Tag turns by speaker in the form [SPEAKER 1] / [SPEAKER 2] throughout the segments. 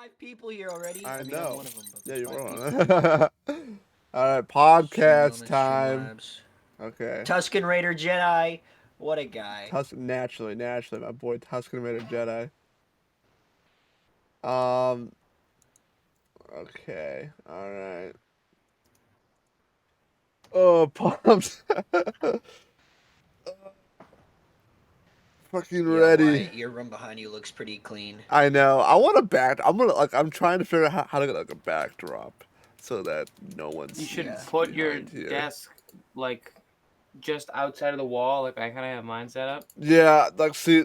[SPEAKER 1] 5 people here already.
[SPEAKER 2] I
[SPEAKER 1] mean, I'm
[SPEAKER 2] know.
[SPEAKER 1] one of them, but
[SPEAKER 2] Yeah,
[SPEAKER 1] there's
[SPEAKER 2] you
[SPEAKER 1] 5
[SPEAKER 2] were
[SPEAKER 1] people.
[SPEAKER 2] on. All right, podcast time.
[SPEAKER 1] Streamlabs.
[SPEAKER 2] Okay.
[SPEAKER 1] Tusken Raider Jedi. What a guy.
[SPEAKER 2] Naturally, my boy Tusken Raider Jedi. Um. Okay. All right. Oh, pumped. Fucking
[SPEAKER 1] Yo,
[SPEAKER 2] ready.
[SPEAKER 1] Wyatt, your room behind you looks pretty clean.
[SPEAKER 2] I know. I want a back. I'm trying to figure out how to get like a backdrop so that no one
[SPEAKER 3] You should
[SPEAKER 1] Yeah.
[SPEAKER 2] sees
[SPEAKER 3] put your
[SPEAKER 2] behind here.
[SPEAKER 3] desk like just outside of the wall, like I kind of have mine set up.
[SPEAKER 2] Yeah, like see,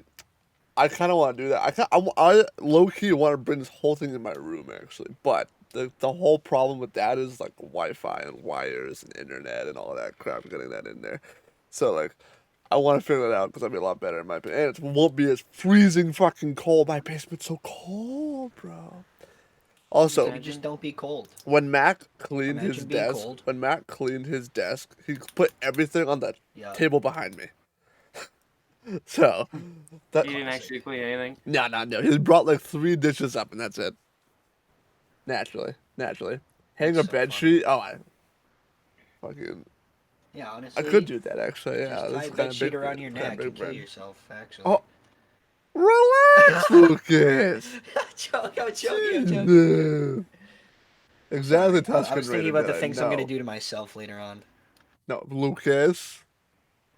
[SPEAKER 2] I kind of want to do that. I low key want to bring this whole thing in my room actually, but the whole problem with that is like Wi-Fi and wires and internet and all that crap getting that in there. So like, I want to figure that out because that'd be a lot better in my opinion. And it won't be as freezing fucking cold. My basement's so cold, bro. Also,
[SPEAKER 1] You just don't be cold.
[SPEAKER 2] when Mac cleaned his
[SPEAKER 1] Imagine being
[SPEAKER 2] desk,
[SPEAKER 1] cold.
[SPEAKER 2] he put everything on the
[SPEAKER 1] Yeah.
[SPEAKER 2] table behind me. So that
[SPEAKER 3] You didn't actually clean anything.
[SPEAKER 2] no. He brought like 3 dishes up and that's it. Naturally. Hang a
[SPEAKER 1] That's so
[SPEAKER 2] bed
[SPEAKER 1] funny.
[SPEAKER 2] sheet. Oh, I fucking.
[SPEAKER 1] Yeah,
[SPEAKER 2] I
[SPEAKER 1] honestly.
[SPEAKER 2] could do that actually. Yeah,
[SPEAKER 1] Just
[SPEAKER 2] this
[SPEAKER 1] tie
[SPEAKER 2] is
[SPEAKER 1] a
[SPEAKER 2] kind
[SPEAKER 1] bed
[SPEAKER 2] of
[SPEAKER 1] sheet
[SPEAKER 2] big.
[SPEAKER 1] around your
[SPEAKER 2] Kind of
[SPEAKER 1] neck
[SPEAKER 2] big
[SPEAKER 1] and kill
[SPEAKER 2] brain.
[SPEAKER 1] yourself, actually.
[SPEAKER 2] Oh, relax, Lucas.
[SPEAKER 1] I'm joking.
[SPEAKER 2] Jesus. Exactly,
[SPEAKER 1] Sorry. I
[SPEAKER 2] Tusken
[SPEAKER 1] was thinking
[SPEAKER 2] Raider
[SPEAKER 1] about the
[SPEAKER 2] Jedi.
[SPEAKER 1] things I'm
[SPEAKER 2] No.
[SPEAKER 1] going to do to myself later on.
[SPEAKER 2] No, Lucas.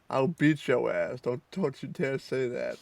[SPEAKER 2] I'll beat your ass. Don't you dare say that.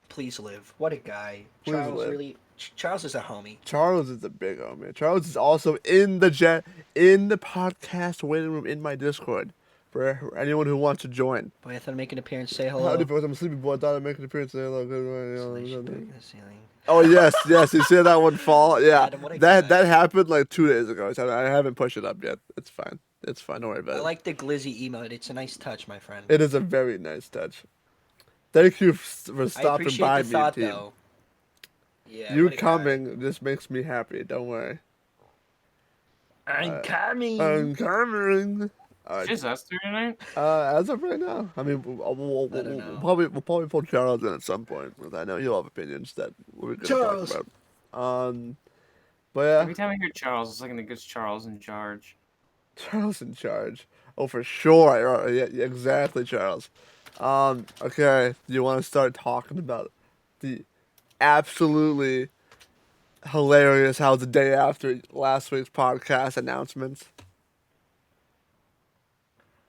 [SPEAKER 1] Please live. What a guy.
[SPEAKER 2] Please live.
[SPEAKER 1] Charles is a homie.
[SPEAKER 2] Charles is a big homie. Charles is also in the podcast waiting room in my Discord for anyone who wants to join.
[SPEAKER 1] Boy, I thought I'd make an appearance. Say
[SPEAKER 2] Howdy,
[SPEAKER 1] hello.
[SPEAKER 2] folks. I'm a sleepy boy. I thought I'd make an appearance. Say hello.
[SPEAKER 1] Installation back in the ceiling.
[SPEAKER 2] Oh yes. You see that one fall? Yeah,
[SPEAKER 1] Adam, what a
[SPEAKER 2] that
[SPEAKER 1] guy.
[SPEAKER 2] happened like 2 days ago. So I haven't pushed it up yet. It's fine. Don't worry about
[SPEAKER 1] I
[SPEAKER 2] it.
[SPEAKER 1] like the glizzy emote. It's a nice touch, my friend.
[SPEAKER 2] It is a very nice touch. Thank you for
[SPEAKER 1] I
[SPEAKER 2] stopping
[SPEAKER 1] appreciate
[SPEAKER 2] by
[SPEAKER 1] the
[SPEAKER 2] me,
[SPEAKER 1] thought,
[SPEAKER 2] team.
[SPEAKER 1] though. Yeah,
[SPEAKER 2] You
[SPEAKER 1] what a guy.
[SPEAKER 2] coming just makes me happy. Don't worry.
[SPEAKER 1] I'm coming.
[SPEAKER 2] I'm coming.
[SPEAKER 3] It's just us three tonight.
[SPEAKER 2] As of right now, I mean, we'll
[SPEAKER 1] I don't know.
[SPEAKER 2] probably pull Charles in at some point because I know he'll have opinions that we're gonna
[SPEAKER 1] Charles.
[SPEAKER 2] talk about. But yeah,
[SPEAKER 3] Every time I hear Charles, it's like it gets Charles in charge.
[SPEAKER 2] Charles in charge. Oh, for sure. Yeah, exactly, Charles. Okay. Do you want to start talking about the absolutely hilarious how the day after last week's podcast announcements?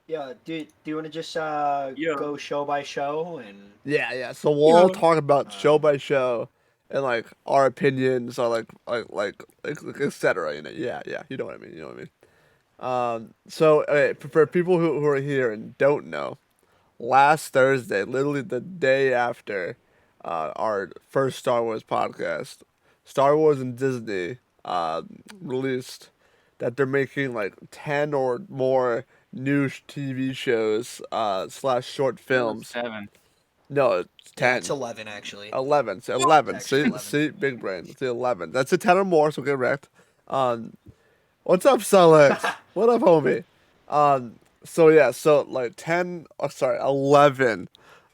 [SPEAKER 1] Yeah, do you want to just
[SPEAKER 3] Yeah.
[SPEAKER 1] go show by show and
[SPEAKER 2] Yeah. So we'll all talk about show by show and like our opinions or like etc. You know, yeah. You know what I mean. So for people who are here and don't know, last Thursday, literally the day after our first Star Wars podcast, Star Wars and Disney released that they're making like 10 or more new TV shows / short films.
[SPEAKER 3] 7.
[SPEAKER 2] No, it's 10.
[SPEAKER 1] Yeah, it's 11 actually.
[SPEAKER 2] 11. So 11.
[SPEAKER 1] It's actually
[SPEAKER 2] See,
[SPEAKER 1] 11.
[SPEAKER 2] see, big brain. It's 11. That's a 10 or more, so get wrecked. What's up, Solex? What up, homie? So yeah, so like 10, 11.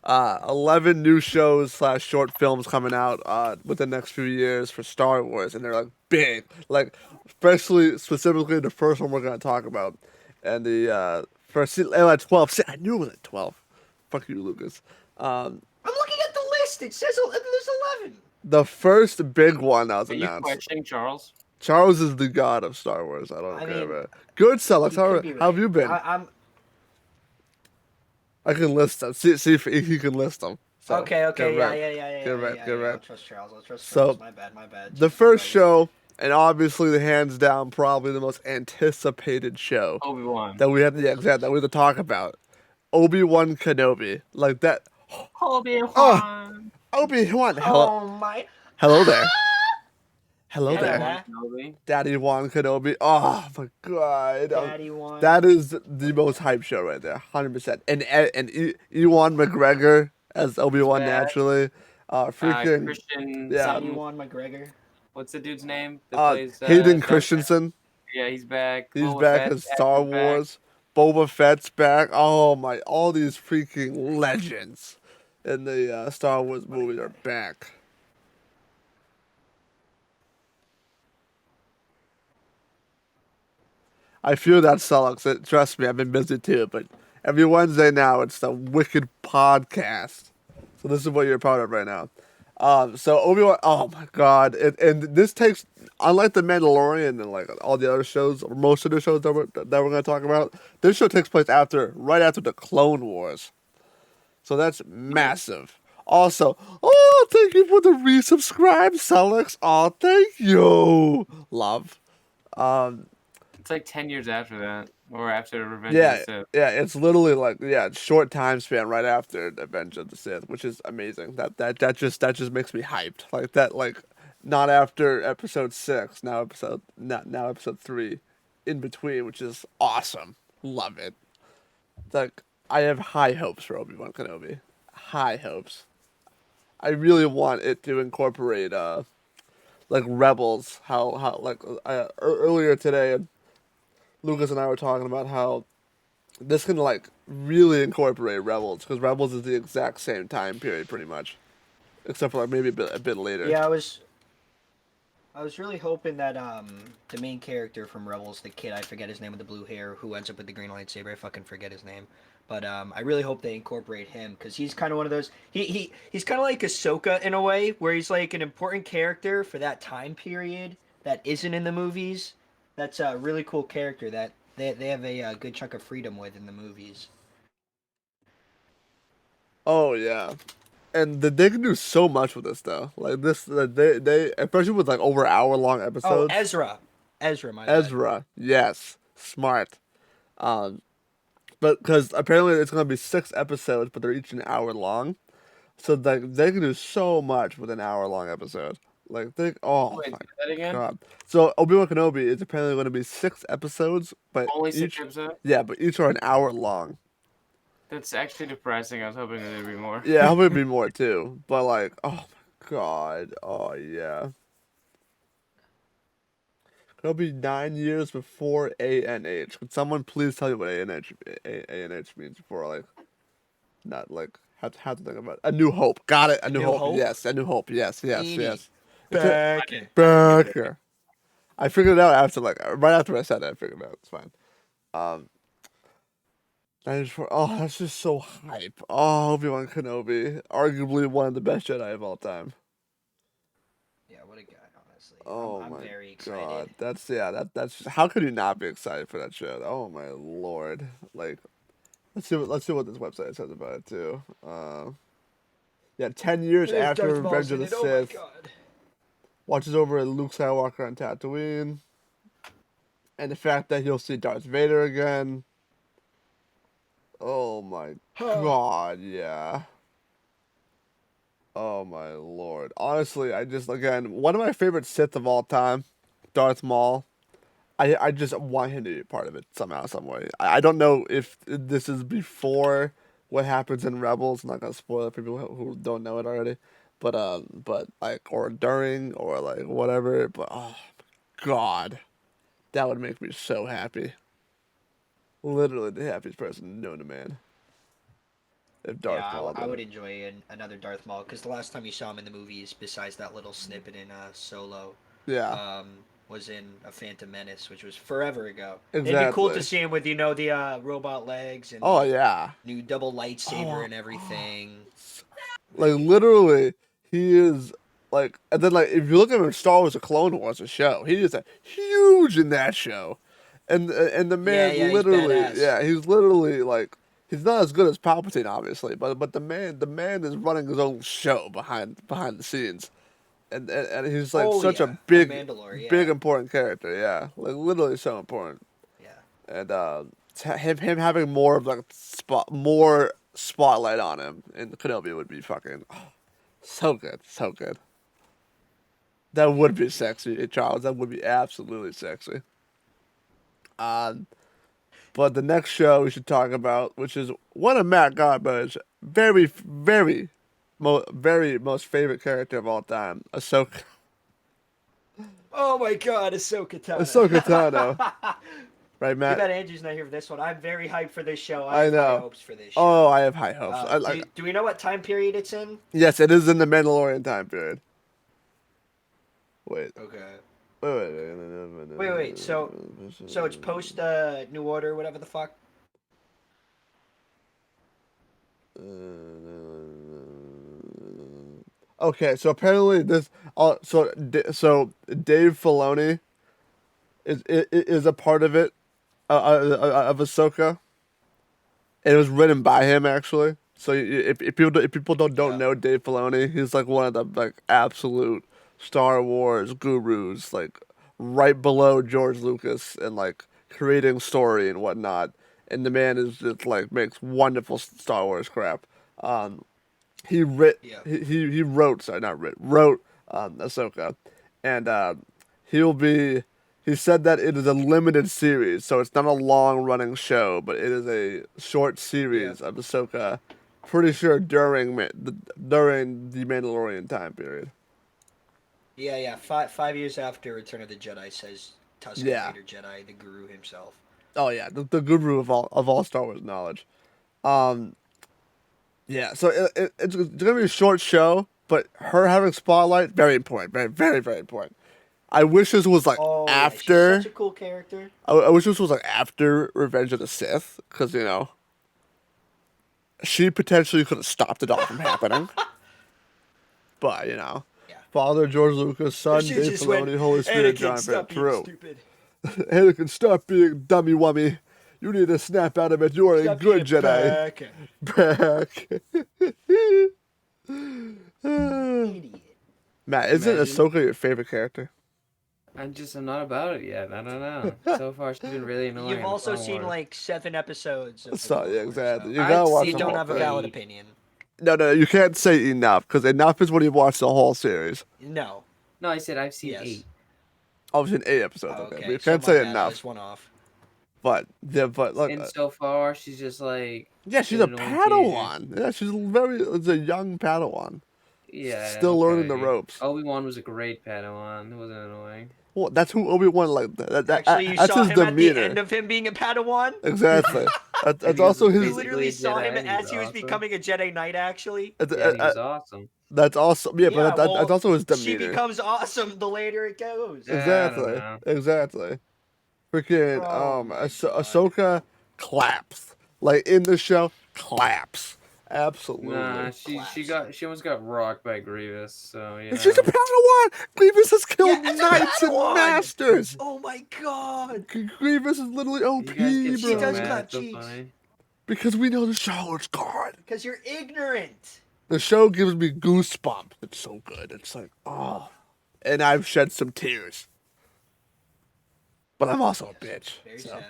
[SPEAKER 2] 11 new shows / short films coming out within the next few years for Star Wars, and they're like big, like especially specifically the first one we're gonna talk about, and the first like 12. See, I knew it was at 12. Fuck you, Lucas.
[SPEAKER 1] I'm looking at the list. It says there's 11.
[SPEAKER 2] The first big one that was
[SPEAKER 3] Are you
[SPEAKER 2] announced.
[SPEAKER 3] questioning Charles?
[SPEAKER 2] Charles is the god of Star Wars. I don't care
[SPEAKER 1] mean,
[SPEAKER 2] about it. Good, Celix.
[SPEAKER 1] He
[SPEAKER 2] How
[SPEAKER 1] could be
[SPEAKER 2] have you
[SPEAKER 1] right.
[SPEAKER 2] been? I can list them. See if he can list them. So,
[SPEAKER 1] Okay.
[SPEAKER 2] get right.
[SPEAKER 1] Yeah.
[SPEAKER 2] Get right.
[SPEAKER 1] I'll trust Charles.
[SPEAKER 2] So,
[SPEAKER 1] My bad.
[SPEAKER 2] The first show, and obviously the hands down, probably the most anticipated show
[SPEAKER 3] Obi-Wan.
[SPEAKER 2] that we have to talk about. Obi-Wan Kenobi. Like that.
[SPEAKER 3] Obi-Wan.
[SPEAKER 2] Obi-Wan. Hello.
[SPEAKER 1] Oh my.
[SPEAKER 2] Hello there. Hello
[SPEAKER 1] Yeah,
[SPEAKER 2] there.
[SPEAKER 1] man.
[SPEAKER 3] Kenobi.
[SPEAKER 2] Daddy Wan Kenobi. Oh my god.
[SPEAKER 1] Daddy Wan.
[SPEAKER 2] That is the most hype show right there. 100%. And Ewan McGregor as Obi-Wan
[SPEAKER 3] He's back.
[SPEAKER 2] naturally. Freaking
[SPEAKER 3] Christian.
[SPEAKER 2] yeah.
[SPEAKER 1] Daddy Wan McGregor.
[SPEAKER 3] What's the dude's name? That plays,
[SPEAKER 2] Hayden
[SPEAKER 3] Star
[SPEAKER 2] Christensen.
[SPEAKER 3] Yeah, he's back.
[SPEAKER 2] He's
[SPEAKER 3] Boba
[SPEAKER 2] back
[SPEAKER 3] Fett's
[SPEAKER 2] as Star
[SPEAKER 3] back.
[SPEAKER 2] Wars. Boba Fett's back. Oh my! All these freaking legends in the Star Wars movies are back. I feel that sucks. Trust me, I've been busy too. But every Wednesday now, it's the Wicked Podcast. So this is what you're a part of right now. So Obi-Wan, oh my God, and this takes, unlike the Mandalorian and like all the other shows, or most of the shows that we're gonna talk about, this show takes place right after the Clone Wars. So that's massive. Also, oh, thank you for the resubscribe, Celix. Oh, thank you, love. Um,
[SPEAKER 3] It's like 10 years after that, or after Revenge of
[SPEAKER 2] yeah,
[SPEAKER 3] the Sith.
[SPEAKER 2] yeah, it's literally like short time span right after Revenge of the Sith, which is amazing. That just makes me hyped. Like that, like not after episode 6, now episode 3, in between, which is awesome. Love it. Like I have high hopes for Obi-Wan Kenobi. High hopes. I really want it to incorporate like Rebels. How like earlier today, Lucas and I were talking about how this can like really incorporate Rebels, because Rebels is the exact same time period pretty much, except for like maybe a bit later.
[SPEAKER 1] Yeah, I was really hoping that the main character from Rebels, the kid, I forget his name with the blue hair, who ends up with the green lightsaber, I fucking forget his name. But I really hope they incorporate him, because he's kind of one of those. He's kind of like Ahsoka in a way, where he's like an important character for that time period that isn't in the movies. That's a really cool character that they have a good chunk of freedom with in the movies.
[SPEAKER 2] Oh yeah, and they can do so much with this though. Like this, they especially with like over hour-long
[SPEAKER 1] Oh,
[SPEAKER 2] episodes.
[SPEAKER 1] Ezra, my bad.
[SPEAKER 2] Ezra, yes, smart. Um, but because apparently it's gonna be 6 episodes, but they're each an hour long. So like they can do so much with an hour-long episode. Like oh
[SPEAKER 3] Wait,
[SPEAKER 2] my
[SPEAKER 3] say that again?
[SPEAKER 2] God. So Obi-Wan Kenobi is apparently going to be 6 episodes, but
[SPEAKER 3] Only 6
[SPEAKER 2] each
[SPEAKER 3] episodes?
[SPEAKER 2] yeah, but each are an hour long.
[SPEAKER 3] That's actually depressing. I was hoping there'd be more.
[SPEAKER 2] Yeah, hopefully it'll be more too. But like, oh my God, oh yeah. It'll be 9 years before ANH. Could someone please tell me what ANH means before like not like have to think about it. A New Hope. Got it. A New
[SPEAKER 1] New
[SPEAKER 2] Hope.
[SPEAKER 1] Hope?
[SPEAKER 2] Yes, A New Hope. Yes, yes,
[SPEAKER 1] 80.
[SPEAKER 2] yes.
[SPEAKER 1] Back.
[SPEAKER 2] Backer. I figured it out after like right after I said it. I figured it out. It's fine. Um, 94. Oh, that's just so hype. Oh, Obi-Wan Kenobi, arguably one of the best Jedi of all time.
[SPEAKER 1] Yeah, what a guy, honestly.
[SPEAKER 2] Oh
[SPEAKER 1] I'm
[SPEAKER 2] my
[SPEAKER 1] very excited.
[SPEAKER 2] God, that's how could you not be excited for that show? Oh my Lord, like let's see what this website says about it too. Yeah, 10 years
[SPEAKER 1] There's
[SPEAKER 2] after
[SPEAKER 1] Darth Maul's
[SPEAKER 2] Revenge of
[SPEAKER 1] in
[SPEAKER 2] the
[SPEAKER 1] it. Oh my
[SPEAKER 2] Sith,
[SPEAKER 1] God.
[SPEAKER 2] watches over Luke Skywalker on Tatooine, and the fact that he'll see Darth Vader again. Oh my God, yeah. Oh my Lord. Honestly, I just again one of my favorite Sith of all time, Darth Maul. I just want him to be a part of it somehow, some way. I don't know if this is before what happens in Rebels. I'm not gonna spoil it for people who don't know it already, but like or during or like whatever. But oh God, that would make me so happy. Literally the happiest person known to man. If Darth
[SPEAKER 1] Yeah,
[SPEAKER 2] Maul
[SPEAKER 1] I
[SPEAKER 2] did
[SPEAKER 1] would
[SPEAKER 2] it.
[SPEAKER 1] enjoy another Darth Maul, because the last time you saw him in the movies, besides that little snippet in Solo,
[SPEAKER 2] Yeah,
[SPEAKER 1] um, was in A Phantom Menace, which was forever ago. It'd be cool to
[SPEAKER 2] exactly.
[SPEAKER 1] see him with the robot legs and
[SPEAKER 2] Oh
[SPEAKER 1] the
[SPEAKER 2] yeah.
[SPEAKER 1] new double lightsaber
[SPEAKER 2] Oh,
[SPEAKER 1] and everything.
[SPEAKER 2] like literally, he is like, and then like if you look at him in Star Wars: The Clone Wars, a show, he is a huge in that show, and the
[SPEAKER 1] Yeah,
[SPEAKER 2] man
[SPEAKER 1] yeah, he's
[SPEAKER 2] literally,
[SPEAKER 1] badass.
[SPEAKER 2] yeah, he's literally like, he's not as good as Palpatine, obviously, but the man is running his own show behind the scenes, and he's like
[SPEAKER 1] Oh
[SPEAKER 2] such a
[SPEAKER 1] yeah, on
[SPEAKER 2] big,
[SPEAKER 1] Mandalore.
[SPEAKER 2] big
[SPEAKER 1] Yeah,
[SPEAKER 2] important character, yeah, like literally so important,
[SPEAKER 1] yeah.
[SPEAKER 2] and him having more of like more spotlight on him in Kenobi would be fucking. So good, so good. That would be sexy, Charles. That would be absolutely sexy. Um, but the next show we should talk about, which is one of Matt Garbo's very most favorite character of all time, Ahsoka.
[SPEAKER 1] Oh my God, Ahsoka
[SPEAKER 2] Ahsoka
[SPEAKER 1] Tano.
[SPEAKER 2] Tano, right,
[SPEAKER 1] Too
[SPEAKER 2] Matt?
[SPEAKER 1] bad Andrew's not here for this one. I'm very hyped for this show. I
[SPEAKER 2] I
[SPEAKER 1] have high
[SPEAKER 2] know.
[SPEAKER 1] hopes for this
[SPEAKER 2] Oh,
[SPEAKER 1] show.
[SPEAKER 2] I have high hopes.
[SPEAKER 1] Do we know what time period it's in?
[SPEAKER 2] Yes, it is in the Mandalorian time period. Wait,
[SPEAKER 1] Okay. Wait. So it's post New Order, whatever the fuck.
[SPEAKER 2] Okay, so apparently this. So Dave Filoni is a part of it, of Ahsoka. And it was written by him actually. So if people don't
[SPEAKER 1] Yeah.
[SPEAKER 2] know Dave Filoni, he's like one of the like absolute Star Wars gurus, like right below George Lucas and like creating story and whatnot. And the man is just like makes wonderful Star Wars crap. Um,
[SPEAKER 1] Yeah.
[SPEAKER 2] he wrote, sorry, not writ wrote Ahsoka, and he'll be he said that it is a limited series, so it's not a long running show, but it is a short
[SPEAKER 1] Yeah.
[SPEAKER 2] series of Ahsoka. Pretty sure during the Mandalorian time period.
[SPEAKER 1] Yeah. 5 years after Return of the Jedi, says Tusken
[SPEAKER 2] Yeah.
[SPEAKER 1] Raider Jedi, the Guru himself.
[SPEAKER 2] Oh yeah, the guru of all Star Wars knowledge. Um, yeah, so it's gonna be a short show, but her having spotlight very important, very important. I wish this was like
[SPEAKER 1] Oh yeah, she's such
[SPEAKER 2] after.
[SPEAKER 1] a cool character.
[SPEAKER 2] I wish this was like after Revenge of the Sith, because she potentially could have stopped it all from happening. But
[SPEAKER 1] Yeah.
[SPEAKER 2] Father George Lucas, Son
[SPEAKER 1] She
[SPEAKER 2] Dave
[SPEAKER 1] just went,
[SPEAKER 2] Filoni, Holy Spirit,
[SPEAKER 1] Anakin,
[SPEAKER 2] John
[SPEAKER 1] stop
[SPEAKER 2] Pitt,
[SPEAKER 1] being
[SPEAKER 2] true.
[SPEAKER 1] stupid.
[SPEAKER 2] Anakin, stop being dummy wummy. You need to snap out of it. You are a
[SPEAKER 1] Stop
[SPEAKER 2] good
[SPEAKER 1] being
[SPEAKER 2] Jedi.
[SPEAKER 1] back.
[SPEAKER 2] Back.
[SPEAKER 1] Idiot.
[SPEAKER 2] Matt, isn't
[SPEAKER 3] Imagine.
[SPEAKER 2] Ahsoka your favorite character?
[SPEAKER 3] I'm not about it yet. I don't know. So far, she's been really annoying.
[SPEAKER 1] You've
[SPEAKER 3] in the
[SPEAKER 1] also
[SPEAKER 3] Clone
[SPEAKER 1] seen
[SPEAKER 3] Wars.
[SPEAKER 1] like 7 episodes of the
[SPEAKER 2] So
[SPEAKER 1] Clone
[SPEAKER 2] yeah,
[SPEAKER 1] Wars,
[SPEAKER 2] exactly.
[SPEAKER 1] so
[SPEAKER 2] You gotta
[SPEAKER 3] I've
[SPEAKER 2] watch
[SPEAKER 1] you
[SPEAKER 2] the
[SPEAKER 3] seen
[SPEAKER 1] don't
[SPEAKER 2] whole
[SPEAKER 1] have a
[SPEAKER 2] thing.
[SPEAKER 1] valid
[SPEAKER 3] eight.
[SPEAKER 1] opinion.
[SPEAKER 2] No, you can't say enough because enough is when you watch the whole series.
[SPEAKER 1] No.
[SPEAKER 3] No, I said I've seen
[SPEAKER 1] Yes.
[SPEAKER 3] 8.
[SPEAKER 2] Obviously, in 8 episodes,
[SPEAKER 1] Oh,
[SPEAKER 2] okay, but
[SPEAKER 1] okay.
[SPEAKER 2] you
[SPEAKER 1] So
[SPEAKER 2] can't
[SPEAKER 1] my
[SPEAKER 2] say
[SPEAKER 1] bad. I
[SPEAKER 2] enough.
[SPEAKER 1] just went off.
[SPEAKER 2] But yeah, but look,
[SPEAKER 3] And so far, she's just like
[SPEAKER 2] yeah, she's
[SPEAKER 3] an
[SPEAKER 2] a
[SPEAKER 3] annoying teenager.
[SPEAKER 2] Padawan. Yeah, it's a young Padawan,
[SPEAKER 3] Yeah,
[SPEAKER 2] still learning the
[SPEAKER 3] okay.
[SPEAKER 2] ropes.
[SPEAKER 3] Obi-Wan was a great Padawan. It wasn't annoying.
[SPEAKER 2] Well, that's who Obi-Wan like.
[SPEAKER 1] Actually, you
[SPEAKER 2] That's
[SPEAKER 1] saw
[SPEAKER 2] his
[SPEAKER 1] him at the end
[SPEAKER 2] demeanor.
[SPEAKER 1] of him being a Padawan.
[SPEAKER 2] Exactly.
[SPEAKER 3] And
[SPEAKER 2] That's
[SPEAKER 3] he was
[SPEAKER 2] also
[SPEAKER 1] You
[SPEAKER 2] his.
[SPEAKER 3] basically
[SPEAKER 1] literally
[SPEAKER 3] a
[SPEAKER 1] saw
[SPEAKER 3] Jedi,
[SPEAKER 1] him
[SPEAKER 3] and he was
[SPEAKER 1] as he was
[SPEAKER 3] awesome.
[SPEAKER 1] becoming a Jedi Knight. Actually.
[SPEAKER 3] Yeah, and he was awesome.
[SPEAKER 2] That's also yeah,
[SPEAKER 1] Yeah.
[SPEAKER 2] but that's
[SPEAKER 1] Well,
[SPEAKER 2] also his
[SPEAKER 1] she
[SPEAKER 2] demeanor.
[SPEAKER 1] becomes awesome the later it goes.
[SPEAKER 3] I don't
[SPEAKER 2] Exactly.
[SPEAKER 3] know.
[SPEAKER 2] Exactly. Freaking
[SPEAKER 1] Oh my god.
[SPEAKER 2] Ahsoka claps. Like in the show, claps. Absolutely.
[SPEAKER 3] Nah, she almost got rocked by Grievous. So
[SPEAKER 2] And she's a Padawan! Grievous has killed
[SPEAKER 1] Yeah, it's a
[SPEAKER 2] knights and
[SPEAKER 1] Padawan!
[SPEAKER 2] masters!
[SPEAKER 1] Oh my god.
[SPEAKER 2] Grievous is literally OP,
[SPEAKER 3] you guys get
[SPEAKER 1] She
[SPEAKER 3] so
[SPEAKER 1] does
[SPEAKER 3] mad.
[SPEAKER 1] clap
[SPEAKER 3] It's so
[SPEAKER 1] cheeks.
[SPEAKER 3] funny.
[SPEAKER 2] Because we know the show is good.
[SPEAKER 1] Because you're ignorant.
[SPEAKER 2] The show gives me goosebumps. It's so good. It's like, oh. And I've shed some tears. But I'm also a bitch.
[SPEAKER 1] Very
[SPEAKER 2] so.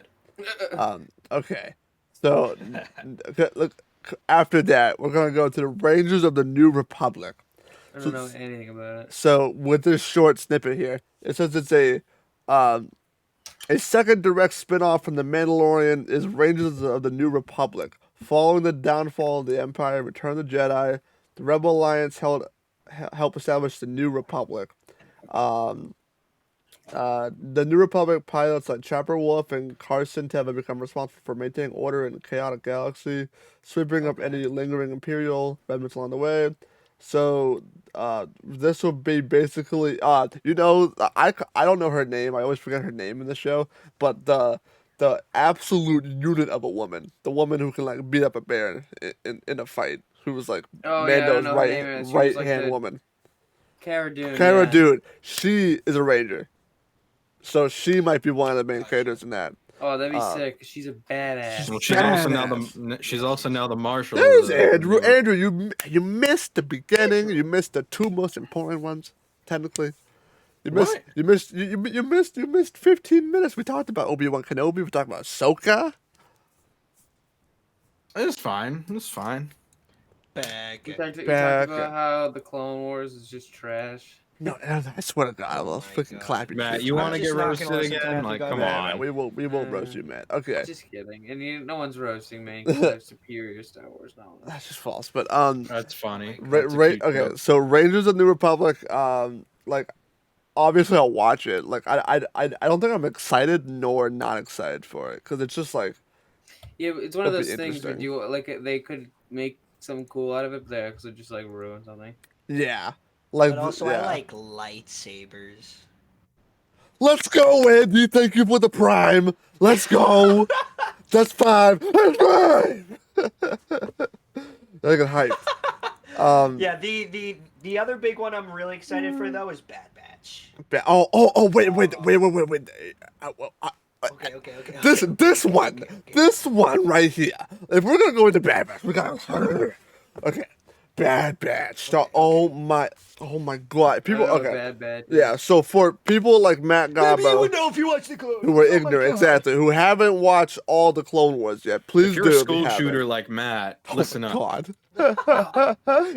[SPEAKER 1] sad.
[SPEAKER 2] Okay. So, look, after that, we're going to go to the Rangers of the New Republic.
[SPEAKER 3] I don't know anything about it.
[SPEAKER 2] So, with this short snippet here, it says it's a second direct spin-off from The Mandalorian is Rangers of the New Republic. Following the downfall of the Empire, Return of the Jedi, the Rebel Alliance helped establish the New Republic. The New Republic pilots like Chopper Wolf and Carson Teva become responsible for maintaining order in a chaotic galaxy, sweeping up any lingering Imperial remnants along the way. So, this will be basically, I don't know her name. I always forget her name in the show, but the absolute unit of a woman, the woman who can like beat up a bear in a fight, who was like
[SPEAKER 3] Oh yeah, I don't
[SPEAKER 2] Mando's
[SPEAKER 3] know her name. She was
[SPEAKER 2] right
[SPEAKER 3] like
[SPEAKER 2] hand
[SPEAKER 3] the
[SPEAKER 2] woman.
[SPEAKER 3] Cara Dune.
[SPEAKER 2] Cara
[SPEAKER 3] yeah.
[SPEAKER 2] Dune, she is a ranger. So she might be one of the main characters in that.
[SPEAKER 3] Oh, that'd be sick. She's a badass.
[SPEAKER 4] Well, she's also now the marshal. of
[SPEAKER 2] There's
[SPEAKER 4] the-
[SPEAKER 2] Andrew. Andrew, you missed the beginning. You missed the two most important ones, technically. You missed 15 minutes. We talked about Obi-Wan Kenobi. We talked about Ahsoka.
[SPEAKER 4] It's fine. It's fine.
[SPEAKER 1] Back.
[SPEAKER 3] You talked
[SPEAKER 2] Back.
[SPEAKER 3] about how the Clone Wars is just trash.
[SPEAKER 2] No, I swear to God, I will
[SPEAKER 1] my
[SPEAKER 2] freaking
[SPEAKER 1] God.
[SPEAKER 2] clap you.
[SPEAKER 4] Matt,
[SPEAKER 2] shit.
[SPEAKER 4] you want to
[SPEAKER 1] just
[SPEAKER 4] get
[SPEAKER 1] not gonna
[SPEAKER 4] roasted
[SPEAKER 1] listen to
[SPEAKER 4] again?
[SPEAKER 1] that
[SPEAKER 4] Like,
[SPEAKER 1] guy.
[SPEAKER 4] come
[SPEAKER 2] Yeah,
[SPEAKER 4] on.
[SPEAKER 2] man, we will roast you, Matt. Okay,
[SPEAKER 3] Just kidding. And no one's roasting me because I have superior Star Wars knowledge.
[SPEAKER 2] that's just false. But
[SPEAKER 4] That's funny.
[SPEAKER 2] Ra-
[SPEAKER 4] That's a
[SPEAKER 2] Ra-
[SPEAKER 4] cute
[SPEAKER 2] okay,
[SPEAKER 4] joke.
[SPEAKER 2] so Rangers of the New Republic, like obviously I'll watch it. Like I don't think I'm excited nor not excited for it because it's just like
[SPEAKER 3] Yeah, it's one of
[SPEAKER 2] That'd be
[SPEAKER 3] those things where
[SPEAKER 2] interesting.
[SPEAKER 3] you like they could make something cool out of it, but they actually just like ruin something.
[SPEAKER 2] yeah, like
[SPEAKER 1] But also,
[SPEAKER 2] yeah.
[SPEAKER 1] I like lightsabers.
[SPEAKER 2] Let's go, Andy. Thank you for the prime. Let's go. That's 5. That's 5. I get hyped.
[SPEAKER 1] Yeah, the other big one I'm really excited for though is Bad Batch.
[SPEAKER 2] Wait.
[SPEAKER 1] Okay.
[SPEAKER 2] This one right here. If we're gonna go into Bad Batch, we gotta. Okay, Bad Batch. Oh my God. People.
[SPEAKER 3] I know
[SPEAKER 2] Okay.
[SPEAKER 3] Bad Batch.
[SPEAKER 2] Yeah. So for people like Matt
[SPEAKER 1] Maybe you would
[SPEAKER 2] Gabo,
[SPEAKER 1] know if you watch the Clone
[SPEAKER 2] who are
[SPEAKER 1] Wars. Oh my
[SPEAKER 2] ignorant,
[SPEAKER 1] God.
[SPEAKER 2] exactly, who haven't watched all the Clone Wars yet, please
[SPEAKER 4] If you're
[SPEAKER 2] do.
[SPEAKER 4] a
[SPEAKER 2] if you
[SPEAKER 4] school
[SPEAKER 2] haven't.
[SPEAKER 4] shooter like Matt, listen up.
[SPEAKER 2] God.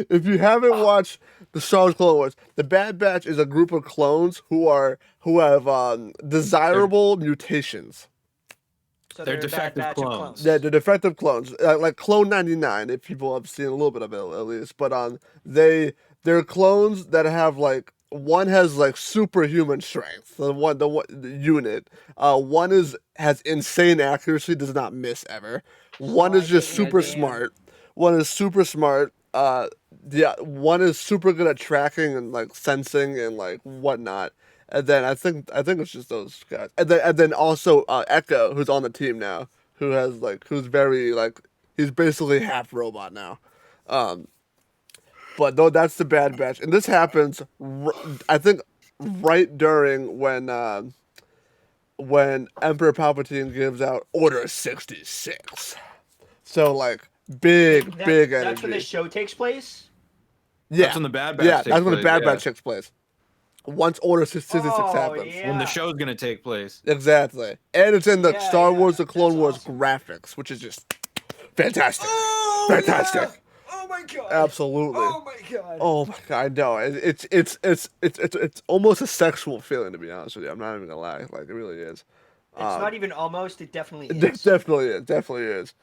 [SPEAKER 2] If you haven't watched the Star Wars Clone Wars, the Bad Batch is a group of clones who have desirable mutations.
[SPEAKER 1] So
[SPEAKER 4] They're
[SPEAKER 1] a bad
[SPEAKER 4] defective
[SPEAKER 1] batch of
[SPEAKER 4] clones.
[SPEAKER 2] Yeah, they're defective clones, like Clone 99. If people have seen a little bit of it, at least, but they're clones that have like one has like superhuman strength. The unit, one has insane accuracy, does not miss ever. One is just
[SPEAKER 1] taking a
[SPEAKER 2] super
[SPEAKER 1] damn-
[SPEAKER 2] smart. One is super smart. Yeah, one is super good at tracking and like sensing and like whatnot. And then I think it's just those guys. And then also Echo, who's on the team now, who's very like he's basically half robot now. But though that's the Bad Batch, and this happens, I think, right during when Emperor Palpatine gives out Order 66. So like big energy.
[SPEAKER 1] That's when the show takes place.
[SPEAKER 2] Yeah,
[SPEAKER 4] That's when the Bad Batch
[SPEAKER 2] yeah,
[SPEAKER 4] takes
[SPEAKER 2] that's when the
[SPEAKER 4] place,
[SPEAKER 2] Bad
[SPEAKER 4] yeah.
[SPEAKER 2] Batch takes place. Once Order 66 happens.
[SPEAKER 1] Yeah.
[SPEAKER 4] When the show's gonna take place.
[SPEAKER 2] Exactly. And it's in the
[SPEAKER 1] Yeah,
[SPEAKER 2] Star
[SPEAKER 1] yeah,
[SPEAKER 2] Wars, the Clone
[SPEAKER 1] that's
[SPEAKER 2] Wars
[SPEAKER 1] awesome.
[SPEAKER 2] graphics, which is just fantastic.
[SPEAKER 1] Oh,
[SPEAKER 2] Fantastic.
[SPEAKER 1] yeah. Oh my God.
[SPEAKER 2] Absolutely.
[SPEAKER 1] Oh my God.
[SPEAKER 2] Oh my God, I know. It's almost a sexual feeling, to be honest with you. I'm not even gonna lie. Like it really is.
[SPEAKER 1] It's not even almost. It definitely
[SPEAKER 2] It
[SPEAKER 1] is.
[SPEAKER 2] definitely is.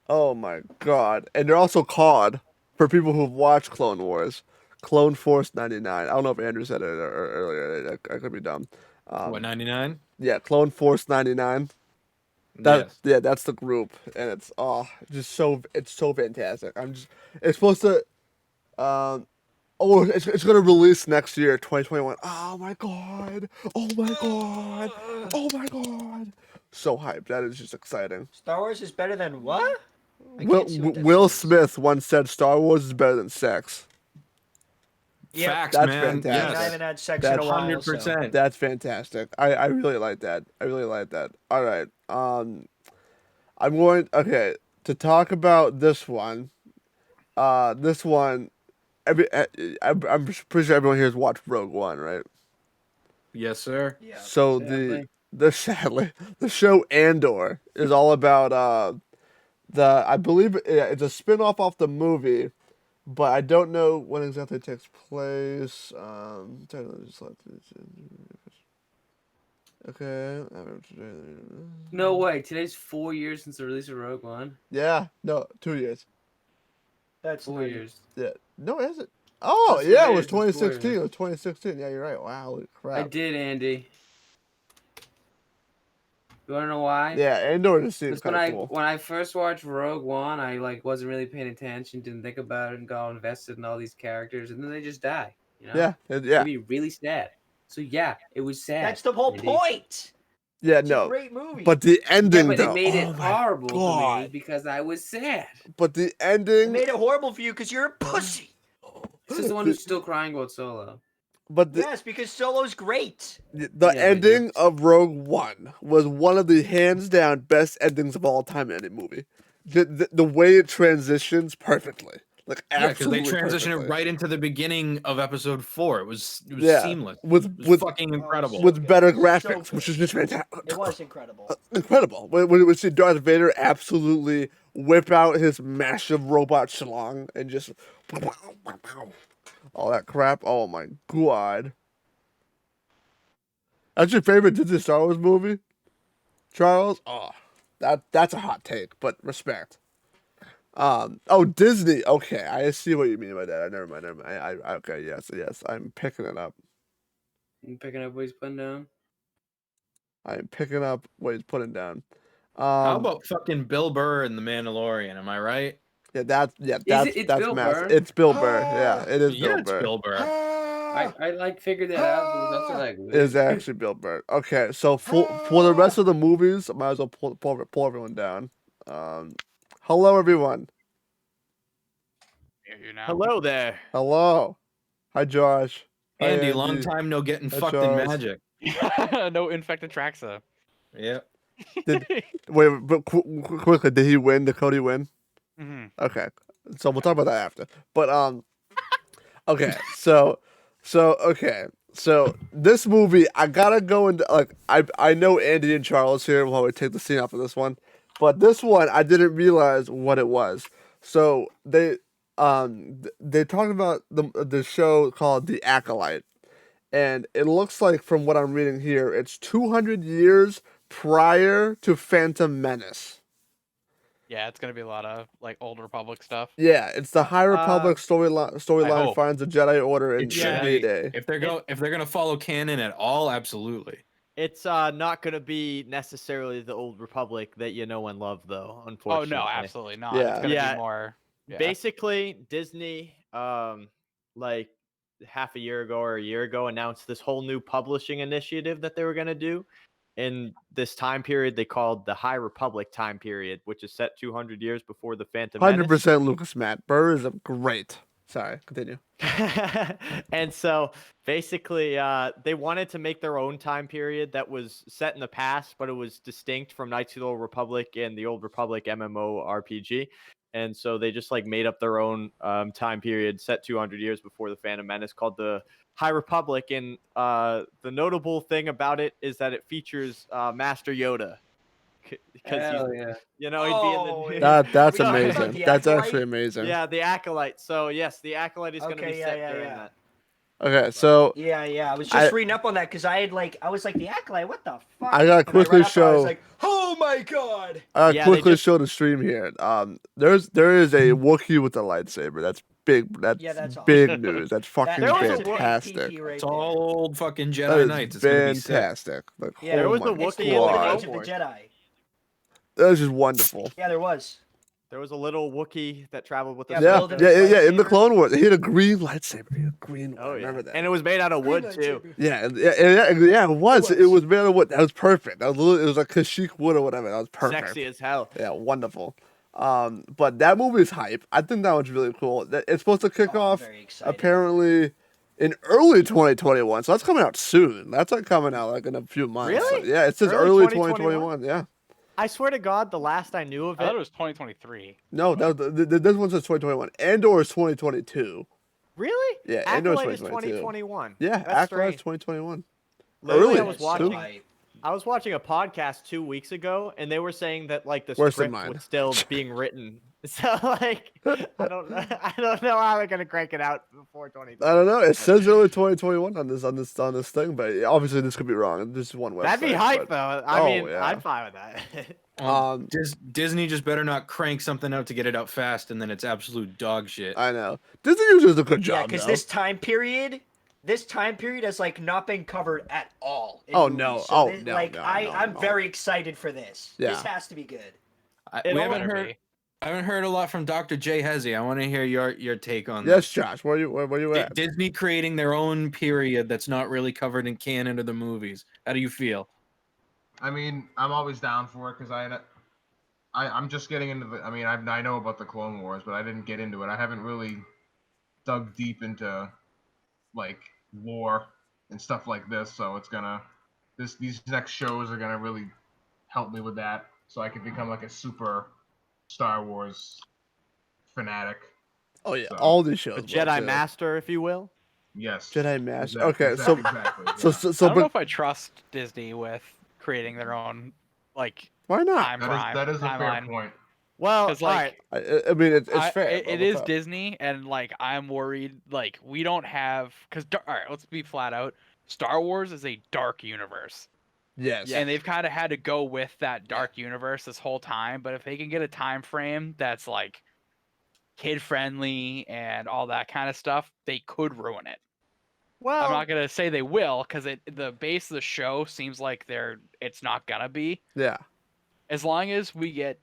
[SPEAKER 2] Oh my God. And they're also called, for people who've watched Clone Wars, Clone Force 99. I don't know if Andrew said it earlier. I could be dumb.
[SPEAKER 4] What, 99?
[SPEAKER 2] Yeah, Clone Force 99.
[SPEAKER 4] Yes.
[SPEAKER 2] Yeah, that's the group, and it's it's so fantastic. It's supposed to it's gonna release next year, 2021. Oh my God. Oh my God. Oh my God. So hyped. That is just exciting.
[SPEAKER 1] Star Wars is better than what? I
[SPEAKER 2] Will
[SPEAKER 1] can't see what that
[SPEAKER 2] Will
[SPEAKER 1] says.
[SPEAKER 2] Smith once said Star Wars is better than sex.
[SPEAKER 1] Yep.
[SPEAKER 4] Facts,
[SPEAKER 2] That's
[SPEAKER 4] man.
[SPEAKER 2] fantastic.
[SPEAKER 1] I
[SPEAKER 4] Yes.
[SPEAKER 1] haven't had sex
[SPEAKER 2] That's
[SPEAKER 1] in a while.
[SPEAKER 4] 100%.
[SPEAKER 2] That's fantastic. I really like that. I really like that. All right. I'm going to talk about this one. This one I'm pretty sure everyone here has watched Rogue One, right?
[SPEAKER 4] Yes, sir.
[SPEAKER 1] Yeah.
[SPEAKER 2] So
[SPEAKER 3] sadly.
[SPEAKER 2] the show Andor is all about I believe it's a spin-off off the movie, but I don't know when exactly it takes place. Okay.
[SPEAKER 3] No way. Today's 4 years since the release of Rogue One.
[SPEAKER 2] Yeah. No, 2 years.
[SPEAKER 1] That's
[SPEAKER 3] 4
[SPEAKER 1] not-
[SPEAKER 3] years.
[SPEAKER 2] Yeah. No, is it? Oh,
[SPEAKER 3] That's
[SPEAKER 2] yeah,
[SPEAKER 3] what
[SPEAKER 2] it
[SPEAKER 3] it
[SPEAKER 2] was
[SPEAKER 3] is, it's 4
[SPEAKER 2] 2016.
[SPEAKER 3] years.
[SPEAKER 2] It was 2016. Yeah, you're right. Wow, holy crap.
[SPEAKER 3] I did, Andy. You wanna know why?
[SPEAKER 2] Yeah, Andor just seems
[SPEAKER 3] Because
[SPEAKER 2] kind of cool.
[SPEAKER 3] when I first watched Rogue One, I like wasn't really paying attention, didn't think about it, and got all invested in all these characters, and then they just die. You know?
[SPEAKER 2] Yeah,
[SPEAKER 3] It
[SPEAKER 2] yeah,
[SPEAKER 3] made me really sad. So yeah, it was sad.
[SPEAKER 1] That's the whole
[SPEAKER 3] Andy.
[SPEAKER 1] point.
[SPEAKER 2] yeah.
[SPEAKER 1] It's a
[SPEAKER 2] No,
[SPEAKER 1] great movie.
[SPEAKER 2] but the
[SPEAKER 3] Yeah,
[SPEAKER 2] ending
[SPEAKER 3] but
[SPEAKER 2] though.
[SPEAKER 3] it made
[SPEAKER 2] oh
[SPEAKER 3] it
[SPEAKER 2] my
[SPEAKER 3] horrible for me
[SPEAKER 2] God.
[SPEAKER 3] because I was sad.
[SPEAKER 2] But the
[SPEAKER 1] It
[SPEAKER 2] ending.
[SPEAKER 1] made it horrible for you because you're a pussy.
[SPEAKER 3] This is the one who's still crying about Solo.
[SPEAKER 2] But the
[SPEAKER 1] Yes, because Solo's great.
[SPEAKER 2] the
[SPEAKER 3] but
[SPEAKER 2] ending
[SPEAKER 3] you're-
[SPEAKER 2] of Rogue One was one of the hands down best endings of all time in any movie. The way it transitions perfectly, like
[SPEAKER 4] Yeah, because they
[SPEAKER 2] absolutely
[SPEAKER 4] transitioned
[SPEAKER 2] perfectly.
[SPEAKER 4] it right into the beginning of episode 4. It was
[SPEAKER 2] Yeah,
[SPEAKER 4] seamless.
[SPEAKER 2] with
[SPEAKER 4] It was
[SPEAKER 2] with
[SPEAKER 4] fucking incredible.
[SPEAKER 2] with better
[SPEAKER 1] So
[SPEAKER 2] graphics,
[SPEAKER 1] good.
[SPEAKER 2] which is just fantastic.
[SPEAKER 1] It was incredible.
[SPEAKER 2] Incredible. When we see Darth Vader absolutely whip out his massive robot schlong and just all that crap. Oh my God. That's your favorite Disney Star Wars movie, Charles? Oh, that's a hot take, but respect. Oh, Disney. Okay, I see what you mean by that. Never mind. Okay, yes. I'm picking it up.
[SPEAKER 3] You picking up what he's putting down?
[SPEAKER 2] I'm picking up what he's putting down.
[SPEAKER 4] How about fucking Bill Burr and The Mandalorian? Am I right?
[SPEAKER 2] Yeah, that's
[SPEAKER 3] it's
[SPEAKER 2] that's
[SPEAKER 3] Bill
[SPEAKER 2] massive.
[SPEAKER 3] Burr?
[SPEAKER 2] It's Bill Burr. Yeah, it is
[SPEAKER 4] Yeah,
[SPEAKER 2] Bill
[SPEAKER 4] it's
[SPEAKER 2] Burr.
[SPEAKER 4] Bill Burr.
[SPEAKER 3] I I like figured that out, but that's like
[SPEAKER 2] Is actually Bill Burr. Okay, so for the rest of the movies, I might as well pull everyone down. Hello everyone.
[SPEAKER 5] Hear you now.
[SPEAKER 6] Hello there.
[SPEAKER 2] Hello. Hi Josh. Hi
[SPEAKER 4] Andy,
[SPEAKER 2] Andy.
[SPEAKER 4] long time no getting
[SPEAKER 2] Hi,
[SPEAKER 4] fucked in
[SPEAKER 2] Charles.
[SPEAKER 4] magic.
[SPEAKER 5] No infected Traxa.
[SPEAKER 4] Yeah.
[SPEAKER 2] Wait, but quickly, did he win? Did Cody win?
[SPEAKER 5] hmm
[SPEAKER 2] Okay, so we'll talk about that after. But okay, so this movie, I gotta go into like I know Andy and Charles here while we take the scene off of this one, but this one I didn't realize what it was. So they talked about the show called The Acolyte, and it looks like from what I'm reading here, it's 200 years prior to Phantom Menace.
[SPEAKER 5] Yeah, it's gonna be a lot of like old Republic stuff.
[SPEAKER 2] Yeah, it's the High Republic storyline
[SPEAKER 5] hope.
[SPEAKER 2] finds the Jedi Order in
[SPEAKER 4] It should
[SPEAKER 2] Day
[SPEAKER 4] be.
[SPEAKER 2] Day.
[SPEAKER 4] If they're gonna follow canon at all, absolutely.
[SPEAKER 6] It's not gonna be necessarily the old Republic that you know and love, though.
[SPEAKER 5] Oh
[SPEAKER 6] Unfortunately.
[SPEAKER 5] no, absolutely not.
[SPEAKER 2] Yeah.
[SPEAKER 5] It's gonna
[SPEAKER 6] Yeah.
[SPEAKER 5] be more. Yeah.
[SPEAKER 6] Basically, Disney, like half a year ago or a year ago, announced this whole new publishing initiative that they were gonna do in this time period they called the High Republic time period, which is set 200 years before the Phantom Menace.
[SPEAKER 2] 100% Lucas Matt. Burr is a great. Sorry, continue.
[SPEAKER 6] And so basically, they wanted to make their own time period that was set in the past, but it was distinct from Knights of the Old Republic and the Old Republic MMO RPG. And so they just like made up their own time period set 200 years before the Phantom Menace called the High Republic. And the notable thing about it is that it features Master Yoda. Because
[SPEAKER 3] Hell yeah.
[SPEAKER 6] you know, he'd be in the
[SPEAKER 2] That's
[SPEAKER 6] We got-
[SPEAKER 2] amazing.
[SPEAKER 1] the
[SPEAKER 2] That's
[SPEAKER 1] Acolyte?
[SPEAKER 2] actually amazing.
[SPEAKER 6] yeah, the Acolyte. So yes, the Acolyte is going to
[SPEAKER 1] Okay,
[SPEAKER 6] be
[SPEAKER 1] yeah,
[SPEAKER 6] set
[SPEAKER 1] yeah,
[SPEAKER 6] during
[SPEAKER 1] yeah.
[SPEAKER 6] that.
[SPEAKER 2] Okay, so
[SPEAKER 1] Yeah. I was just
[SPEAKER 2] I-
[SPEAKER 1] reading up on that because I was like, the Acolyte, what the fuck?
[SPEAKER 2] I gotta
[SPEAKER 1] And
[SPEAKER 2] quickly
[SPEAKER 1] read up on it, I was
[SPEAKER 2] show-
[SPEAKER 1] like, oh my god!
[SPEAKER 2] I
[SPEAKER 6] Yeah,
[SPEAKER 2] quickly
[SPEAKER 6] they just-
[SPEAKER 2] show the stream here. There is a Wookiee with a lightsaber. That's big. That's,
[SPEAKER 1] Yeah, that's
[SPEAKER 2] big
[SPEAKER 1] awesome.
[SPEAKER 2] news. That's fucking
[SPEAKER 6] There was a
[SPEAKER 2] fantastic.
[SPEAKER 1] right
[SPEAKER 4] It's
[SPEAKER 1] there.
[SPEAKER 4] all old fucking
[SPEAKER 2] That
[SPEAKER 4] Jedi
[SPEAKER 2] is
[SPEAKER 4] Knights. It's gonna be sick.
[SPEAKER 2] fantastic. Like,
[SPEAKER 1] Yeah,
[SPEAKER 6] there
[SPEAKER 2] oh
[SPEAKER 6] was
[SPEAKER 2] my
[SPEAKER 6] a
[SPEAKER 1] It's the
[SPEAKER 6] Wookiee
[SPEAKER 1] golden
[SPEAKER 6] in the
[SPEAKER 1] age
[SPEAKER 6] Clone
[SPEAKER 1] of the
[SPEAKER 6] Wars.
[SPEAKER 1] Jedi.
[SPEAKER 2] That is just wonderful.
[SPEAKER 1] Yeah, there was.
[SPEAKER 6] There was a little Wookiee that traveled with
[SPEAKER 1] Yeah,
[SPEAKER 6] us.
[SPEAKER 2] Yeah,
[SPEAKER 1] Build
[SPEAKER 2] yeah,
[SPEAKER 1] his
[SPEAKER 2] yeah. In the
[SPEAKER 1] lightsaber.
[SPEAKER 2] Clone Wars, he had a green lightsaber. He had a green one.
[SPEAKER 6] Oh
[SPEAKER 2] I
[SPEAKER 6] yeah,
[SPEAKER 2] remember that.
[SPEAKER 6] and it was made out of wood too.
[SPEAKER 2] Yeah, it was.
[SPEAKER 1] It
[SPEAKER 2] It
[SPEAKER 1] was.
[SPEAKER 2] was made of wood. That was perfect. That was it was like Kashyyyk wood or whatever. That was perfect.
[SPEAKER 6] Sexy as hell.
[SPEAKER 2] Yeah, wonderful. But that movie is hype. I think that was really cool. It's supposed to kick
[SPEAKER 1] Oh, I'm
[SPEAKER 2] off
[SPEAKER 1] very excited.
[SPEAKER 2] apparently in early 2021. So that's coming out soon. That's like coming out like in a few months.
[SPEAKER 6] Really?
[SPEAKER 2] So, yeah, it says
[SPEAKER 6] Early
[SPEAKER 2] early
[SPEAKER 6] 2021?
[SPEAKER 2] 2021. Yeah.
[SPEAKER 6] I swear to God, the last I knew of
[SPEAKER 5] I thought it
[SPEAKER 6] it.
[SPEAKER 5] was 2023.
[SPEAKER 2] No, this one says 2021. Andor is 2022.
[SPEAKER 6] Really?
[SPEAKER 2] Yeah, Andor is
[SPEAKER 6] Acolyte is
[SPEAKER 2] 2022.
[SPEAKER 6] 2021.
[SPEAKER 2] Yeah,
[SPEAKER 6] That's
[SPEAKER 2] Acolyte is
[SPEAKER 6] strange.
[SPEAKER 2] 2021.
[SPEAKER 6] Literally,
[SPEAKER 2] Early,
[SPEAKER 6] I was
[SPEAKER 2] too.
[SPEAKER 6] watching. I was watching a podcast 2 weeks ago, and they were saying that like the
[SPEAKER 2] Worse than
[SPEAKER 6] script
[SPEAKER 2] mine.
[SPEAKER 6] was still being written. So like, I don't know how they're gonna crank it out before 2020.
[SPEAKER 2] I don't know. It says early 2021 on this thing, but obviously this could be wrong. This is one website.
[SPEAKER 6] That'd be hype
[SPEAKER 2] but-
[SPEAKER 6] though. I
[SPEAKER 2] Oh,
[SPEAKER 6] mean,
[SPEAKER 2] yeah.
[SPEAKER 6] I'd fine with that.
[SPEAKER 4] Disney just better not crank something out to get it out fast, and then it's absolute dog shit.
[SPEAKER 2] I know. Disney usually does a good
[SPEAKER 1] Yeah,
[SPEAKER 2] job.
[SPEAKER 1] because
[SPEAKER 2] though.
[SPEAKER 1] this time period has like not been covered at all. in
[SPEAKER 2] Oh,
[SPEAKER 1] movies.
[SPEAKER 2] no.
[SPEAKER 1] So
[SPEAKER 2] Oh,
[SPEAKER 1] this-
[SPEAKER 2] no,
[SPEAKER 1] Like
[SPEAKER 2] no,
[SPEAKER 1] I'm
[SPEAKER 2] no.
[SPEAKER 1] very excited for this. This
[SPEAKER 2] Yeah.
[SPEAKER 1] has to be good.
[SPEAKER 6] It
[SPEAKER 4] We
[SPEAKER 6] all
[SPEAKER 4] haven't
[SPEAKER 5] better
[SPEAKER 4] heard.
[SPEAKER 5] be.
[SPEAKER 4] I haven't heard a lot from Dr. J. Hezzy. I want to hear your take on
[SPEAKER 2] Yes, Josh. Where you
[SPEAKER 4] this.
[SPEAKER 2] at?
[SPEAKER 4] Disney creating their own period that's not really covered in canon of the movies. How do you feel?
[SPEAKER 7] I mean, I'm always down for it because I'm just getting into the. I mean, I know about the Clone Wars, but I didn't get into it. I haven't really dug deep into like lore and stuff like this, so it's gonna. These next shows are gonna really help me with that, so I can become like a super Star Wars fanatic.
[SPEAKER 2] Oh yeah,
[SPEAKER 7] So-
[SPEAKER 2] all these shows.
[SPEAKER 6] A
[SPEAKER 2] will,
[SPEAKER 6] Jedi
[SPEAKER 2] too.
[SPEAKER 6] Master, if you will.
[SPEAKER 7] Yes.
[SPEAKER 2] Jedi Master.
[SPEAKER 7] Exactly,
[SPEAKER 2] Okay, so
[SPEAKER 7] exactly.
[SPEAKER 2] so
[SPEAKER 7] yeah.
[SPEAKER 2] so,
[SPEAKER 5] I
[SPEAKER 2] so
[SPEAKER 5] don't know
[SPEAKER 2] but
[SPEAKER 5] if I trust Disney with creating their own like
[SPEAKER 2] why not?
[SPEAKER 5] time
[SPEAKER 7] that is a fair
[SPEAKER 5] timeline.
[SPEAKER 7] point.
[SPEAKER 6] Well,
[SPEAKER 5] 'Cause,
[SPEAKER 6] all
[SPEAKER 5] like,
[SPEAKER 6] right.
[SPEAKER 2] I mean, it's fair.
[SPEAKER 5] It
[SPEAKER 2] but
[SPEAKER 5] is
[SPEAKER 2] what's up?
[SPEAKER 5] Disney, and like I'm worried. Like we don't have because all right, let's be flat out. Star Wars is a dark universe,
[SPEAKER 2] Yes.
[SPEAKER 5] and they've kind of had to go with that dark universe this whole time. But if they can get a time frame that's like kid friendly and all that kind of stuff, they could ruin it.
[SPEAKER 6] Well,
[SPEAKER 5] I'm not gonna say they will because the base of the show seems like it's not gonna be.
[SPEAKER 2] Yeah.
[SPEAKER 5] As long as we get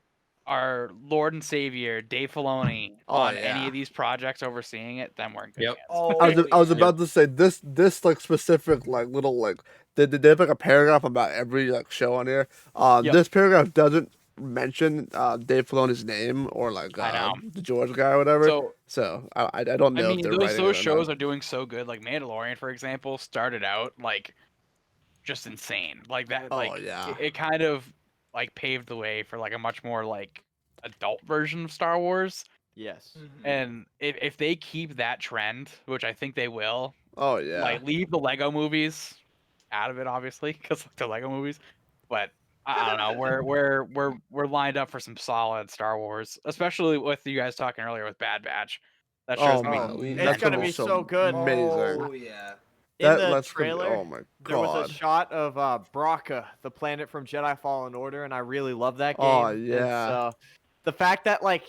[SPEAKER 5] our Lord and Savior Dave Filoni
[SPEAKER 2] Oh,
[SPEAKER 5] on any
[SPEAKER 2] yeah.
[SPEAKER 5] of these projects overseeing it, then we're in good
[SPEAKER 4] Yep.
[SPEAKER 5] hands.
[SPEAKER 1] Oh,
[SPEAKER 2] I was
[SPEAKER 1] yeah.
[SPEAKER 2] about to say this like specific like little like they have like a paragraph about every like show on here.
[SPEAKER 5] Yep.
[SPEAKER 2] This paragraph doesn't mention Dave Filoni's name or like
[SPEAKER 5] I know.
[SPEAKER 2] the George guy or whatever.
[SPEAKER 5] So
[SPEAKER 2] I don't
[SPEAKER 5] I
[SPEAKER 2] know if
[SPEAKER 5] mean,
[SPEAKER 2] they're
[SPEAKER 5] those
[SPEAKER 2] writing
[SPEAKER 5] those
[SPEAKER 2] it or
[SPEAKER 5] shows
[SPEAKER 2] not.
[SPEAKER 5] are doing so good. Like Mandalorian, for example, started out like just insane. Like that.
[SPEAKER 2] Oh,
[SPEAKER 5] Like
[SPEAKER 2] yeah.
[SPEAKER 5] it kind of like paved the way for like a much more like adult version of Star Wars.
[SPEAKER 6] Yes.
[SPEAKER 5] And if they keep that trend, which I think they will,
[SPEAKER 2] Oh yeah.
[SPEAKER 5] like leave the Lego movies out of it, obviously, because they're Lego movies. But I don't know. We're lined up for some solid Star Wars, especially with you guys talking earlier with Bad Batch. That show's
[SPEAKER 2] Oh
[SPEAKER 5] gonna
[SPEAKER 2] man,
[SPEAKER 5] be
[SPEAKER 6] it's
[SPEAKER 2] that's
[SPEAKER 6] gonna
[SPEAKER 2] gonna
[SPEAKER 6] be
[SPEAKER 2] be
[SPEAKER 6] so good.
[SPEAKER 2] amazing.
[SPEAKER 1] Oh yeah.
[SPEAKER 6] In
[SPEAKER 2] That
[SPEAKER 6] the
[SPEAKER 2] that's gonna be,
[SPEAKER 6] trailer,
[SPEAKER 2] oh my
[SPEAKER 6] there was a
[SPEAKER 2] god.
[SPEAKER 6] shot of Bracca, the planet from Jedi Fallen Order, and I really love that game.
[SPEAKER 2] Oh,
[SPEAKER 6] And
[SPEAKER 2] yeah.
[SPEAKER 6] so the fact that like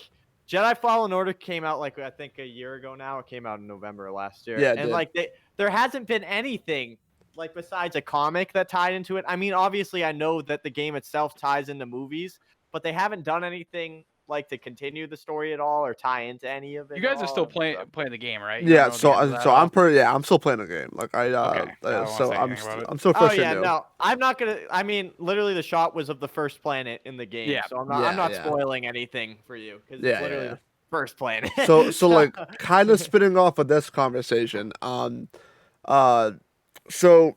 [SPEAKER 6] Jedi Fallen Order came out like I think a year ago now. It came out in November last year.
[SPEAKER 2] Yeah, it
[SPEAKER 6] and
[SPEAKER 2] did.
[SPEAKER 6] like there hasn't been anything like besides a comic that tied into it. I mean, obviously I know that the game itself ties into movies, but they haven't done anything like to continue the story at all or tie into any of it.
[SPEAKER 5] You guys
[SPEAKER 6] at
[SPEAKER 5] are still
[SPEAKER 6] all,
[SPEAKER 5] playing
[SPEAKER 6] so-
[SPEAKER 5] playing the game, right? You don't
[SPEAKER 2] Yeah,
[SPEAKER 5] know the end of that at all?
[SPEAKER 2] yeah, I'm still playing the game. Like I
[SPEAKER 5] Okay, I don't wanna
[SPEAKER 2] so
[SPEAKER 5] say anything about it.
[SPEAKER 2] I'm still
[SPEAKER 6] Oh
[SPEAKER 2] fresh
[SPEAKER 6] yeah,
[SPEAKER 2] into.
[SPEAKER 6] no, I'm not gonna. I mean, literally, the shot was of the first planet in the game,
[SPEAKER 5] Yeah.
[SPEAKER 6] so I'm not.
[SPEAKER 2] Yeah,
[SPEAKER 6] I'm not
[SPEAKER 2] yeah.
[SPEAKER 6] spoiling anything for you because
[SPEAKER 2] Yeah,
[SPEAKER 6] it's literally
[SPEAKER 2] yeah.
[SPEAKER 6] the first planet.
[SPEAKER 2] So like kind of spinning off of this conversation. So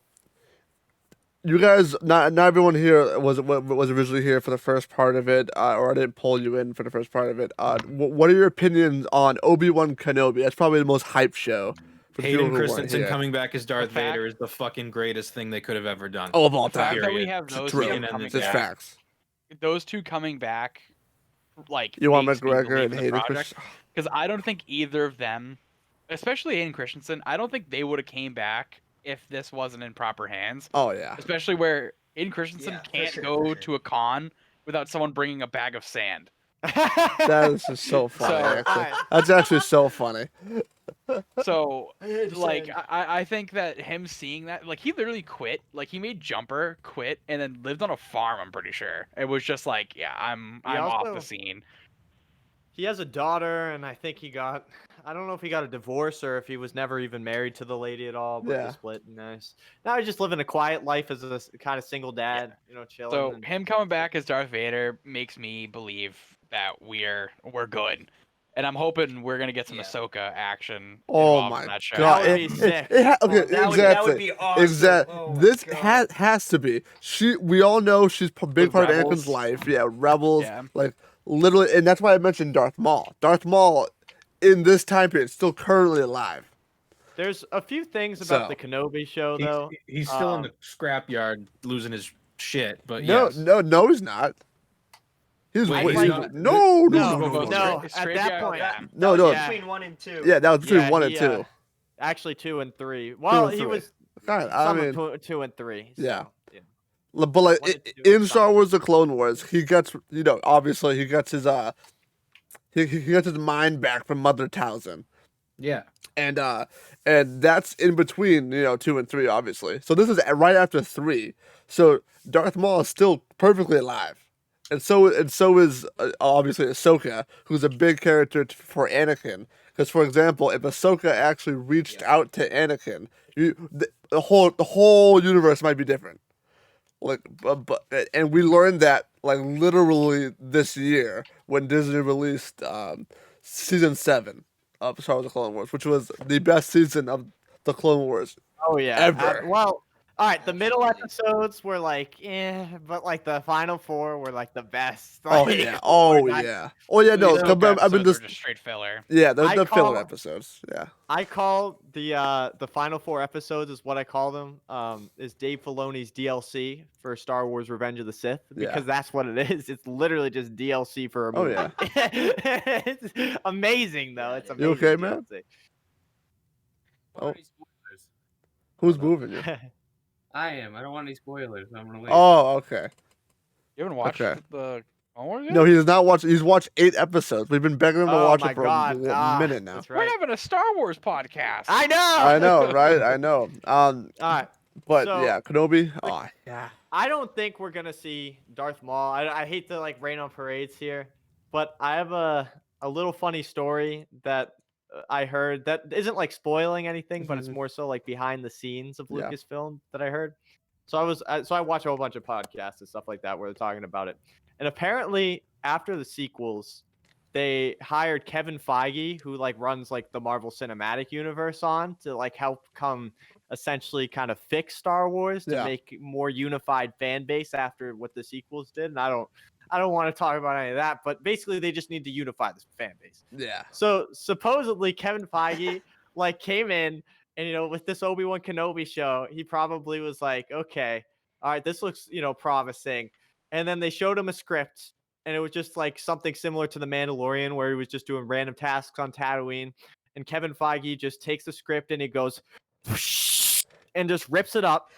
[SPEAKER 2] you guys, not everyone here was originally here for the first part of it, or I didn't pull you in for the first part of it. What are your opinions on Obi-Wan Kenobi? That's probably the most hype show. For the people
[SPEAKER 4] Hayden
[SPEAKER 2] who weren't
[SPEAKER 4] Christensen
[SPEAKER 2] here.
[SPEAKER 4] coming back as Darth
[SPEAKER 5] fact-
[SPEAKER 4] Vader is the fucking greatest thing they could have ever done.
[SPEAKER 2] Oh, of all
[SPEAKER 5] The fact
[SPEAKER 2] time.
[SPEAKER 5] that we
[SPEAKER 4] Period.
[SPEAKER 5] have those
[SPEAKER 2] True.
[SPEAKER 5] two
[SPEAKER 4] Beginning and
[SPEAKER 5] coming
[SPEAKER 2] Just
[SPEAKER 4] yeah.
[SPEAKER 5] back,
[SPEAKER 2] facts.
[SPEAKER 5] those two coming back, like
[SPEAKER 2] You want
[SPEAKER 5] makes me
[SPEAKER 2] McGregor
[SPEAKER 5] believe
[SPEAKER 2] and
[SPEAKER 5] in the
[SPEAKER 2] Hayden
[SPEAKER 5] project. Because I don't think either of them, especially Hayden Christensen, I don't think they would have came back if this wasn't in proper hands.
[SPEAKER 2] Oh yeah.
[SPEAKER 5] Especially where Hayden Christensen
[SPEAKER 1] Yeah, for
[SPEAKER 5] can't
[SPEAKER 1] sure,
[SPEAKER 5] go
[SPEAKER 1] for sure.
[SPEAKER 5] to a con without someone bringing a bag of sand.
[SPEAKER 2] That is just so funny.
[SPEAKER 5] So-
[SPEAKER 2] actually.
[SPEAKER 6] Alright.
[SPEAKER 2] That's actually so funny.
[SPEAKER 5] So,
[SPEAKER 1] hate
[SPEAKER 5] like,
[SPEAKER 1] sand.
[SPEAKER 5] I think that him seeing that, like, he literally quit. Like, he made Jumper, quit, and then lived on a farm. I'm pretty sure it was just like, yeah, I'm off
[SPEAKER 6] also-
[SPEAKER 5] the scene.
[SPEAKER 6] He has a daughter, and I think he got. I don't know if he got a divorce or if he was never even married to the lady at all, but
[SPEAKER 2] Yeah.
[SPEAKER 6] they split. Nice. Now he's just living a quiet life as a kind of single dad, chilling.
[SPEAKER 5] So
[SPEAKER 6] and-
[SPEAKER 5] him coming back as Darth Vader makes me believe that we're good, and I'm hoping we're gonna get some
[SPEAKER 1] Yeah.
[SPEAKER 5] Ahsoka action.
[SPEAKER 2] Oh
[SPEAKER 5] involved
[SPEAKER 2] my
[SPEAKER 5] in that show.
[SPEAKER 2] god!
[SPEAKER 6] That would be sick.
[SPEAKER 2] Okay,
[SPEAKER 1] that would
[SPEAKER 2] exactly.
[SPEAKER 1] be awesome.
[SPEAKER 2] Exactly.
[SPEAKER 1] Oh my
[SPEAKER 2] This
[SPEAKER 1] God.
[SPEAKER 2] has to be. We all know she's a big
[SPEAKER 5] With
[SPEAKER 2] part of
[SPEAKER 5] Rebels.
[SPEAKER 2] Anakin's life. Yeah, Rebels.
[SPEAKER 5] Yeah.
[SPEAKER 2] Like literally, and that's why I mentioned Darth Maul. Darth Maul, in this time period, still currently alive.
[SPEAKER 6] There's a few things about
[SPEAKER 2] So-
[SPEAKER 6] the Kenobi show, though.
[SPEAKER 4] He's still in the scrapyard losing his shit, but
[SPEAKER 2] No,
[SPEAKER 4] yes.
[SPEAKER 2] no, he's not. He's
[SPEAKER 4] Wait,
[SPEAKER 2] way-
[SPEAKER 4] he's
[SPEAKER 2] he's-
[SPEAKER 4] not-
[SPEAKER 2] no, no,
[SPEAKER 6] No,
[SPEAKER 2] no, no,
[SPEAKER 6] no.
[SPEAKER 5] Straight-
[SPEAKER 6] At
[SPEAKER 5] straight
[SPEAKER 6] that
[SPEAKER 5] out,
[SPEAKER 6] point-
[SPEAKER 5] yeah.
[SPEAKER 2] no,
[SPEAKER 1] That
[SPEAKER 2] no.
[SPEAKER 1] was
[SPEAKER 6] Yeah.
[SPEAKER 1] between 1 and 2.
[SPEAKER 2] Yeah, that was between
[SPEAKER 6] Yeah,
[SPEAKER 2] 1 and
[SPEAKER 6] he,
[SPEAKER 2] 2.
[SPEAKER 6] Actually, 2 and 3. Well,
[SPEAKER 2] and
[SPEAKER 6] he
[SPEAKER 2] 3.
[SPEAKER 6] was
[SPEAKER 2] God, I
[SPEAKER 6] some
[SPEAKER 2] mean,
[SPEAKER 6] of 2 and 3. So,
[SPEAKER 2] Yeah.
[SPEAKER 6] yeah.
[SPEAKER 2] but like
[SPEAKER 6] 1 and 2
[SPEAKER 2] in
[SPEAKER 6] is
[SPEAKER 2] Star
[SPEAKER 6] fine.
[SPEAKER 2] Wars: The Clone Wars, he gets obviously he gets his he gets his mind back from Mother Talzin.
[SPEAKER 4] Yeah.
[SPEAKER 2] And that's in between 2 and 3, obviously. So this is right after 3. So Darth Maul is still perfectly alive, and so is obviously Ahsoka, who's a big character for Anakin. Because for example, if Ahsoka actually reached out to Anakin, the whole universe might be different. Like, and we learned that like literally this year when Disney released season 7 of Star Wars: The Clone Wars, which was the best season of the Clone Wars.
[SPEAKER 6] Oh yeah.
[SPEAKER 2] Ever.
[SPEAKER 6] Well, all right. The middle episodes were like, but like the final 4 were like the best.
[SPEAKER 2] Oh
[SPEAKER 6] Like,
[SPEAKER 2] yeah, oh
[SPEAKER 6] I-
[SPEAKER 2] yeah, oh yeah. No,
[SPEAKER 5] These
[SPEAKER 2] I mean
[SPEAKER 5] episodes
[SPEAKER 2] just
[SPEAKER 5] were just straight filler.
[SPEAKER 2] yeah, the
[SPEAKER 6] I
[SPEAKER 2] filler
[SPEAKER 6] call-
[SPEAKER 2] episodes. Yeah,
[SPEAKER 6] I call the final 4 episodes is what I call them. Is Dave Filoni's DLC for Star Wars: Revenge of the Sith because
[SPEAKER 2] Yeah.
[SPEAKER 6] that's what it is. It's literally just DLC for a
[SPEAKER 2] Oh,
[SPEAKER 6] movie.
[SPEAKER 2] yeah.
[SPEAKER 6] It's amazing though. It's amazing.
[SPEAKER 2] You okay, man?
[SPEAKER 6] DLC.
[SPEAKER 2] Oh. Who's moving you?
[SPEAKER 3] I am. I don't want any spoilers. I'm gonna leave.
[SPEAKER 2] Oh, okay.
[SPEAKER 5] You haven't watched
[SPEAKER 2] Okay.
[SPEAKER 5] the Clone Wars yet?
[SPEAKER 2] No, he has not watched. He's watched 8 episodes. We've been begging him to
[SPEAKER 6] Oh
[SPEAKER 2] watch
[SPEAKER 6] my
[SPEAKER 2] it for
[SPEAKER 6] God.
[SPEAKER 2] a minute now.
[SPEAKER 6] That's
[SPEAKER 5] We're
[SPEAKER 6] right.
[SPEAKER 5] having a Star Wars podcast.
[SPEAKER 6] I know.
[SPEAKER 2] I know, right? I know.
[SPEAKER 6] All right.
[SPEAKER 2] But
[SPEAKER 6] So,
[SPEAKER 2] yeah, Kenobi. Oh, yeah.
[SPEAKER 6] I don't think we're gonna see Darth Maul. I hate to like rain on parades here, but I have a little funny story that I heard that isn't like spoiling anything, but it's more so like behind the scenes of
[SPEAKER 2] Yeah.
[SPEAKER 6] Lucasfilm that I heard. So I watch a whole bunch of podcasts and stuff like that where they're talking about it. And apparently after the sequels, they hired Kevin Feige, who like runs like the Marvel Cinematic Universe, on to like help come essentially kind of fix Star Wars to
[SPEAKER 2] Yeah.
[SPEAKER 6] make more unified fan base after what the sequels did. And I don't want to talk about any of that, but basically they just need to unify this fan base.
[SPEAKER 2] Yeah.
[SPEAKER 6] So supposedly Kevin Feige like came in and with this Obi-Wan Kenobi show, he probably was like, okay, all right, this looks promising. And then they showed him a script, and it was just like something similar to The Mandalorian, where he was just doing random tasks on Tatooine. And Kevin Feige just takes the script and he goes and just rips it up.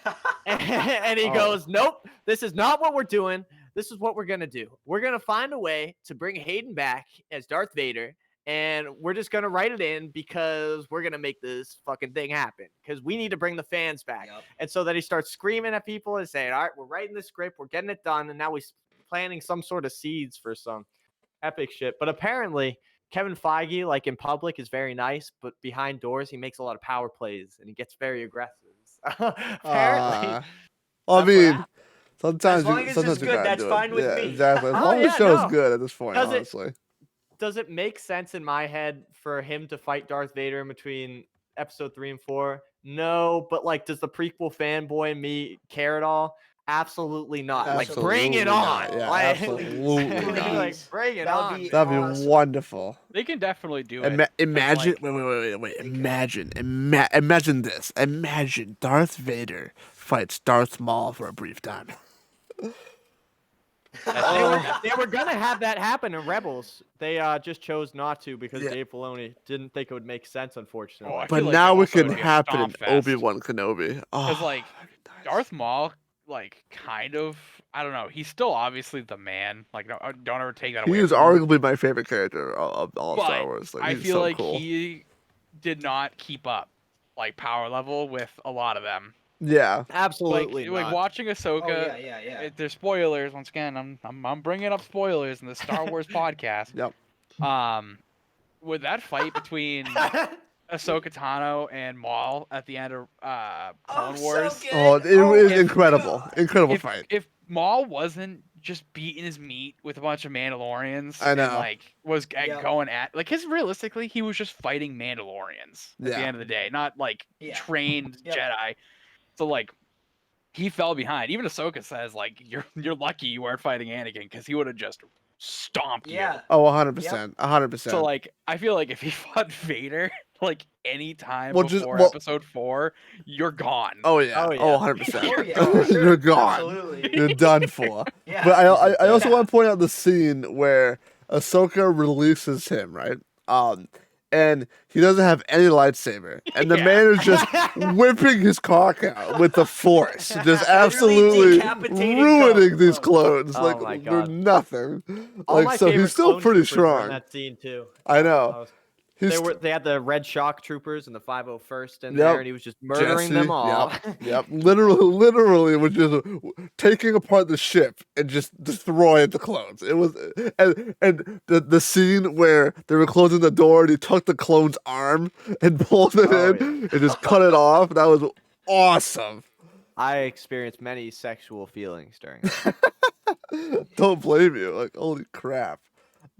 [SPEAKER 6] And he goes, nope, this is not what we're doing. This is what we're going to do. We're going to find a way to bring Hayden back as Darth Vader. And we're just going to write it in because we're going to make this fucking thing happen because we need to bring the fans back.
[SPEAKER 1] Yep.
[SPEAKER 6] And so then he starts screaming at people and saying, all right, we're writing the script. We're getting it done. And now he's planting some sort of seeds for some epic shit. But apparently Kevin Feige, like in public, is very nice, but behind doors, he makes a lot of power plays and he gets very aggressive. Apparently.
[SPEAKER 2] I
[SPEAKER 6] That's
[SPEAKER 2] mean,
[SPEAKER 6] what happened.
[SPEAKER 2] sometimes
[SPEAKER 1] As long
[SPEAKER 2] you,
[SPEAKER 1] as
[SPEAKER 2] sometimes
[SPEAKER 1] it's
[SPEAKER 2] you
[SPEAKER 1] good,
[SPEAKER 2] gotta
[SPEAKER 1] that's
[SPEAKER 2] do
[SPEAKER 1] fine
[SPEAKER 2] it.
[SPEAKER 1] with
[SPEAKER 2] Yeah,
[SPEAKER 1] me.
[SPEAKER 2] exactly. As
[SPEAKER 6] Oh,
[SPEAKER 2] long as
[SPEAKER 6] yeah,
[SPEAKER 2] the show's
[SPEAKER 6] no.
[SPEAKER 2] good at this point,
[SPEAKER 6] Does it-
[SPEAKER 2] honestly.
[SPEAKER 6] Does it make sense in my head for him to fight Darth Vader in between episode 3 and 4? No, but like, does the prequel fanboy me care at all? Absolutely not. Like, bring it
[SPEAKER 2] Absolutely
[SPEAKER 6] on.
[SPEAKER 2] not. Yeah,
[SPEAKER 6] Like,
[SPEAKER 2] absolutely not.
[SPEAKER 6] like, bring it
[SPEAKER 1] That'd
[SPEAKER 6] on.
[SPEAKER 1] be-
[SPEAKER 6] man.
[SPEAKER 2] That'd be
[SPEAKER 1] awesome.
[SPEAKER 2] wonderful.
[SPEAKER 5] They can definitely do it. 'cause,
[SPEAKER 2] Imagine,
[SPEAKER 5] like,
[SPEAKER 2] wait. Imagine this. Imagine Darth Vader fights Darth Maul for a brief time.
[SPEAKER 6] They were gonna have that happen in Rebels. They just chose not to because
[SPEAKER 2] Yeah.
[SPEAKER 6] Dave Filoni didn't think it would make sense, unfortunately.
[SPEAKER 5] I
[SPEAKER 2] But
[SPEAKER 5] feel like
[SPEAKER 2] now
[SPEAKER 5] it
[SPEAKER 2] it
[SPEAKER 5] also
[SPEAKER 2] can
[SPEAKER 5] would be a
[SPEAKER 2] happen in
[SPEAKER 5] stomp fest.
[SPEAKER 2] Obi-Wan Kenobi.
[SPEAKER 5] Because
[SPEAKER 2] Oh,
[SPEAKER 5] like Darth Maul, like kind of, I don't know. He's still obviously the man. Like don't ever take that away.
[SPEAKER 2] he is
[SPEAKER 5] from him.
[SPEAKER 2] arguably my favorite character of all of Star
[SPEAKER 5] But
[SPEAKER 2] Wars. Like,
[SPEAKER 5] I
[SPEAKER 2] he's
[SPEAKER 5] feel
[SPEAKER 2] so
[SPEAKER 5] like
[SPEAKER 2] cool.
[SPEAKER 5] he did not keep up, like power level with a lot of them.
[SPEAKER 2] Yeah.
[SPEAKER 6] Absolutely
[SPEAKER 5] like
[SPEAKER 6] not.
[SPEAKER 5] watching Ahsoka.
[SPEAKER 1] Oh yeah.
[SPEAKER 5] There's spoilers once again. I'm bringing up spoilers in the Star Wars podcast.
[SPEAKER 2] Yep.
[SPEAKER 5] With that fight between Ahsoka Tano and Maul at the end of Clone Wars.
[SPEAKER 1] So good.
[SPEAKER 2] Oh, it was
[SPEAKER 1] my
[SPEAKER 2] incredible.
[SPEAKER 1] God.
[SPEAKER 2] Incredible fight.
[SPEAKER 5] If Maul wasn't just beating his meat with a bunch of Mandalorians
[SPEAKER 2] I know.
[SPEAKER 5] and like was
[SPEAKER 1] Yeah.
[SPEAKER 5] going at like realistically he was just fighting Mandalorians at the
[SPEAKER 2] Yeah.
[SPEAKER 5] end of the day, not like
[SPEAKER 1] Yeah.
[SPEAKER 5] trained
[SPEAKER 1] Yep.
[SPEAKER 5] Jedi. So like he fell behind. Even Ahsoka says like you're lucky you weren't fighting Anakin because he would have just stomped you.
[SPEAKER 1] Yeah.
[SPEAKER 2] Oh, 100%. 100%.
[SPEAKER 5] So like I feel like if he fought Vader like any time
[SPEAKER 2] Well, just-
[SPEAKER 5] before
[SPEAKER 2] well-
[SPEAKER 5] episode 4, you're gone.
[SPEAKER 2] Oh, yeah.
[SPEAKER 6] Oh, yeah.
[SPEAKER 2] Oh, 100%.
[SPEAKER 1] Oh, yeah.
[SPEAKER 2] You're gone.
[SPEAKER 1] Absolutely.
[SPEAKER 2] You're done for.
[SPEAKER 1] Yeah.
[SPEAKER 2] But I also want to point out the scene where Ahsoka releases him, right? And he doesn't have any lightsaber, and the
[SPEAKER 5] Yeah.
[SPEAKER 2] man is just whipping his cock out with the Force, just absolutely
[SPEAKER 1] decapitating
[SPEAKER 2] ruining
[SPEAKER 1] clones.
[SPEAKER 2] these clones.
[SPEAKER 6] Oh
[SPEAKER 2] like
[SPEAKER 6] my
[SPEAKER 2] they're
[SPEAKER 6] God.
[SPEAKER 2] nothing.
[SPEAKER 6] All
[SPEAKER 2] Like,
[SPEAKER 6] my
[SPEAKER 2] so
[SPEAKER 6] favorite
[SPEAKER 2] he's still
[SPEAKER 6] clone
[SPEAKER 2] pretty
[SPEAKER 6] troopers were in
[SPEAKER 2] strong.
[SPEAKER 6] that scene too.
[SPEAKER 2] I know. He's
[SPEAKER 6] They had the red shock troopers and the 501st in
[SPEAKER 2] Yep.
[SPEAKER 6] there, and he was just murdering
[SPEAKER 2] Jesse,
[SPEAKER 6] them all.
[SPEAKER 2] Yep, literally was just taking apart the ship and just destroying the clones. It was, and the scene where they were closing the door and he took the clone's arm and pulled it
[SPEAKER 6] Oh,
[SPEAKER 2] in and just cut it off. That was awesome.
[SPEAKER 6] I experienced many sexual feelings during that.
[SPEAKER 2] Don't blame you. Like, holy crap.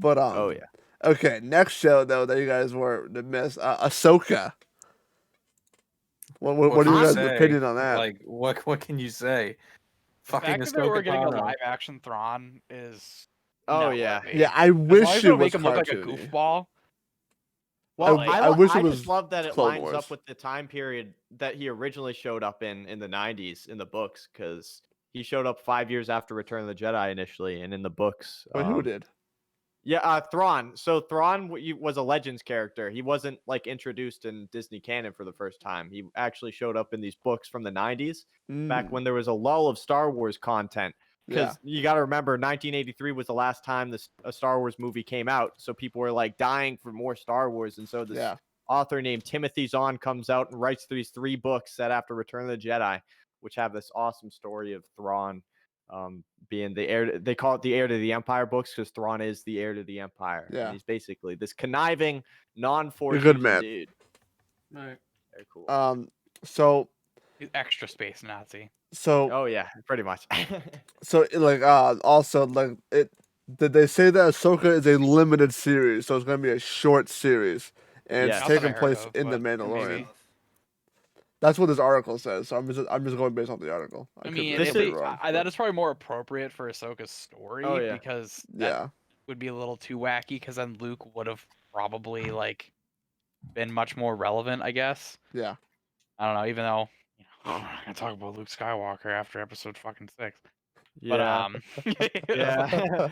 [SPEAKER 2] But
[SPEAKER 6] Oh yeah.
[SPEAKER 2] Okay, next show though that you guys were to miss, Ahsoka. What are
[SPEAKER 4] can
[SPEAKER 2] you
[SPEAKER 4] you
[SPEAKER 2] guys'
[SPEAKER 4] say?
[SPEAKER 2] opinion on that?
[SPEAKER 4] Like, what can you say?
[SPEAKER 5] The
[SPEAKER 4] Fucking
[SPEAKER 5] fact that we're
[SPEAKER 4] Ahsoka
[SPEAKER 5] getting a
[SPEAKER 4] Tano.
[SPEAKER 5] live action Thrawn is
[SPEAKER 6] Oh
[SPEAKER 5] noteworthy.
[SPEAKER 6] yeah.
[SPEAKER 2] Yeah, I
[SPEAKER 5] As long
[SPEAKER 2] wish
[SPEAKER 5] as
[SPEAKER 2] it
[SPEAKER 5] they don't
[SPEAKER 2] was
[SPEAKER 5] make him look like a
[SPEAKER 2] cartoony.
[SPEAKER 5] goofball.
[SPEAKER 6] Well,
[SPEAKER 5] Like-
[SPEAKER 2] I wish it
[SPEAKER 6] I
[SPEAKER 2] was
[SPEAKER 6] just love that it
[SPEAKER 2] Clone
[SPEAKER 6] lines
[SPEAKER 2] Wars.
[SPEAKER 6] up with the time period that he originally showed up in the 90s in the books, because he showed up 5 years after Return of the Jedi initially, and in the books.
[SPEAKER 2] Wait, who did?
[SPEAKER 6] Yeah, Thrawn. So Thrawn was a Legends character. He wasn't like introduced in Disney canon for the first time. He actually showed up in these books from the 90s, back when there was a lull of Star Wars content. Because you got to remember, 1983 was the last time a Star Wars movie came out. So people were like dying for more Star Wars. And so this author named Timothy Zahn comes out and writes these 3 books set after Return of the Jedi, which have this awesome story of Thrawn being the heir. They call it the heir to the Empire books because Thrawn is the heir to the Empire.
[SPEAKER 2] Yeah.
[SPEAKER 6] And he's basically this conniving, non-force
[SPEAKER 2] You're good,
[SPEAKER 6] using
[SPEAKER 2] man.
[SPEAKER 6] dude.
[SPEAKER 3] Right.
[SPEAKER 6] Very cool.
[SPEAKER 2] So
[SPEAKER 5] He's extra space Nazi.
[SPEAKER 6] Oh yeah, pretty much.
[SPEAKER 2] like also like it. Did they say that Ahsoka is a limited series, so it's gonna be a short series, and
[SPEAKER 6] Yeah.
[SPEAKER 2] it's
[SPEAKER 5] Not that I
[SPEAKER 2] taking
[SPEAKER 5] heard
[SPEAKER 2] place
[SPEAKER 5] of,
[SPEAKER 2] in the
[SPEAKER 5] but
[SPEAKER 2] Mandalorian.
[SPEAKER 5] maybe.
[SPEAKER 2] That's what this article says. So I'm just going based on the article.
[SPEAKER 5] I
[SPEAKER 2] could
[SPEAKER 5] mean,
[SPEAKER 2] be
[SPEAKER 5] if
[SPEAKER 2] completely
[SPEAKER 5] they,
[SPEAKER 2] wrong,
[SPEAKER 5] that is probably more appropriate for Ahsoka's story
[SPEAKER 6] Oh, yeah.
[SPEAKER 5] because that
[SPEAKER 2] yeah.
[SPEAKER 5] would be a little too wacky. Because then Luke would have probably like been much more relevant, I guess.
[SPEAKER 2] Yeah.
[SPEAKER 5] I don't know. Even though we're not gonna talk about Luke Skywalker after episode fucking 6. But
[SPEAKER 6] yeah. Yeah.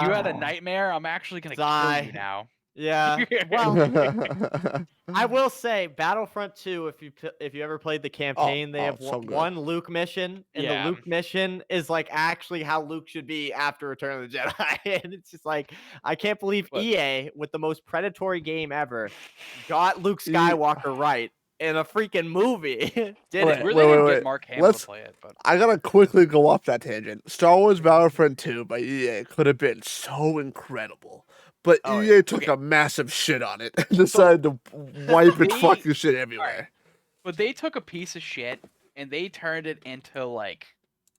[SPEAKER 5] you had a nightmare. I'm actually gonna kill you now.
[SPEAKER 6] Yeah. Well, I will say Battlefront 2, if you ever played the campaign, they have
[SPEAKER 2] so good.
[SPEAKER 6] one Luke mission, and
[SPEAKER 5] Yeah.
[SPEAKER 6] the Luke mission is like actually how Luke should be after Return of the Jedi. And it's just like I can't believe
[SPEAKER 5] But-
[SPEAKER 6] EA, with the most predatory game ever, got Luke Skywalker right in a freaking movie. Did
[SPEAKER 2] Wait,
[SPEAKER 6] it?
[SPEAKER 5] Really didn't
[SPEAKER 2] wait.
[SPEAKER 5] get Mark Hamill
[SPEAKER 2] Let's-
[SPEAKER 5] to play it, but
[SPEAKER 2] I gotta quickly go off that tangent. Star Wars Battlefront 2 by EA could have been so incredible, but
[SPEAKER 6] Oh,
[SPEAKER 2] EA took a massive shit on it and decided to wipe its
[SPEAKER 5] They-
[SPEAKER 2] fucking shit everywhere.
[SPEAKER 5] but they took a piece of shit and they turned it into like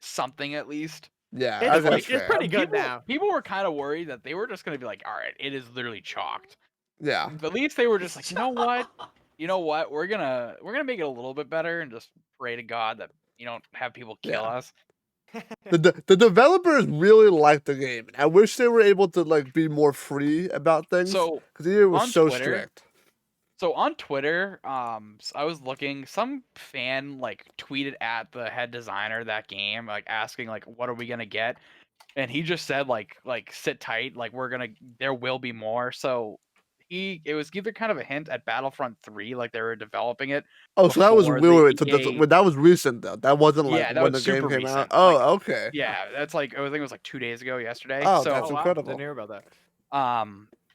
[SPEAKER 5] something at least.
[SPEAKER 2] Yeah,
[SPEAKER 6] It's
[SPEAKER 2] that's
[SPEAKER 6] like- it's
[SPEAKER 2] fair.
[SPEAKER 6] pretty good
[SPEAKER 5] people,
[SPEAKER 6] now.
[SPEAKER 5] People were kind of worried that they were just gonna be like, all right, it is literally chalked.
[SPEAKER 2] Yeah,
[SPEAKER 5] But at least they were just like, you know what? You know what? We're gonna make it a little bit better and just pray to God that you don't have people kill
[SPEAKER 2] Yeah.
[SPEAKER 5] us.
[SPEAKER 2] the developers really liked the game. I wish they were able to like be more free about things.
[SPEAKER 5] So
[SPEAKER 2] because EA was
[SPEAKER 5] on
[SPEAKER 2] so
[SPEAKER 5] Twitter,
[SPEAKER 2] strict.
[SPEAKER 5] So on Twitter, I was looking. Some fan like tweeted at the head designer of that game, like asking like, "What are we gonna get?" And he just said like sit tight, like there will be more. So it was either kind of a hint at Battlefront 3, like they were developing it.
[SPEAKER 2] Oh, so that was
[SPEAKER 5] before
[SPEAKER 2] weird.
[SPEAKER 5] the
[SPEAKER 2] So that's,
[SPEAKER 5] EA
[SPEAKER 2] when that was recent though. That wasn't like
[SPEAKER 5] Yeah, that
[SPEAKER 2] when the
[SPEAKER 5] was
[SPEAKER 2] game
[SPEAKER 5] super
[SPEAKER 2] came out.
[SPEAKER 5] recent,
[SPEAKER 2] Oh,
[SPEAKER 5] like-
[SPEAKER 2] okay.
[SPEAKER 5] Yeah, that's like I think it was like 2 days ago, yesterday.
[SPEAKER 2] Oh,
[SPEAKER 5] so
[SPEAKER 2] that's incredible.
[SPEAKER 6] Didn't hear about that.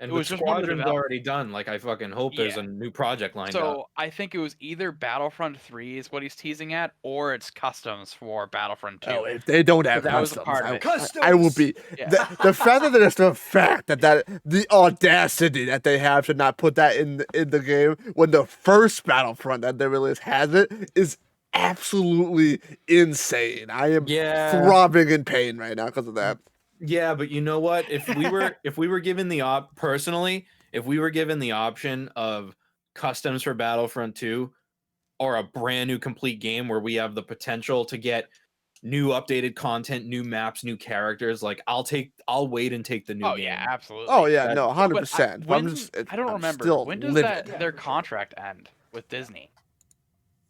[SPEAKER 4] And
[SPEAKER 5] It
[SPEAKER 4] with
[SPEAKER 5] was just one of the
[SPEAKER 4] Squadron's
[SPEAKER 5] develop-
[SPEAKER 4] already done. Like I fucking hope there's
[SPEAKER 5] Yeah.
[SPEAKER 4] a new project lined up.
[SPEAKER 5] So I think it was either Battlefront 3 is what he's teasing at, or it's customs for Battlefront 2.
[SPEAKER 2] Oh, if they don't have
[SPEAKER 5] That was a
[SPEAKER 2] customs,
[SPEAKER 5] part of it.
[SPEAKER 2] I will be.
[SPEAKER 5] Yeah.
[SPEAKER 2] The fact that there's the fact that the audacity that they have to not put that in the game when the first Battlefront that they released has it is absolutely insane. I am
[SPEAKER 4] Yeah.
[SPEAKER 2] throbbing in pain right now because of that.
[SPEAKER 4] Yeah, but you know what? If we were given the if we were given the option of customs for Battlefront 2 or a brand new complete game where we have the potential to get new updated content, new maps, new characters, like I'll wait and take the new
[SPEAKER 5] Oh
[SPEAKER 4] game.
[SPEAKER 5] yeah, absolutely.
[SPEAKER 2] Oh yeah,
[SPEAKER 4] That-
[SPEAKER 2] no,
[SPEAKER 5] But
[SPEAKER 2] 100%.
[SPEAKER 5] when-
[SPEAKER 2] I'm
[SPEAKER 5] I don't
[SPEAKER 2] I'm
[SPEAKER 5] remember.
[SPEAKER 2] still
[SPEAKER 5] When does
[SPEAKER 2] livid.
[SPEAKER 5] their contract end with Disney?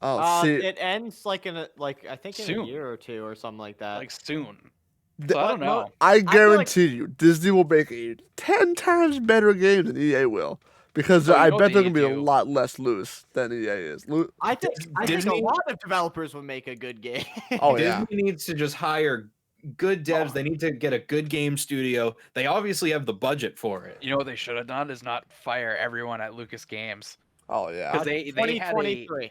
[SPEAKER 2] Oh, see,
[SPEAKER 6] It ends like I think in
[SPEAKER 5] Soon.
[SPEAKER 6] a year or two or something like that.
[SPEAKER 5] Like soon.
[SPEAKER 2] The-
[SPEAKER 5] So I don't know.
[SPEAKER 2] I
[SPEAKER 6] feel like-
[SPEAKER 2] guarantee you, Disney will make a 10 times better game than EA will. Because
[SPEAKER 5] Oh, you
[SPEAKER 2] I
[SPEAKER 5] know
[SPEAKER 2] bet
[SPEAKER 5] what
[SPEAKER 2] they're
[SPEAKER 5] they
[SPEAKER 2] going to be a
[SPEAKER 5] do?
[SPEAKER 2] lot less loose than EA is.
[SPEAKER 6] I think a
[SPEAKER 4] Disney-
[SPEAKER 6] lot of developers would make a good game.
[SPEAKER 2] Oh, yeah.
[SPEAKER 4] Disney needs to just hire good devs. They need to get a good game studio. They obviously have the budget for it.
[SPEAKER 5] You know what they should have done is not fire everyone at Lucas Games
[SPEAKER 2] Oh, yeah.
[SPEAKER 5] because they had a
[SPEAKER 6] 2023.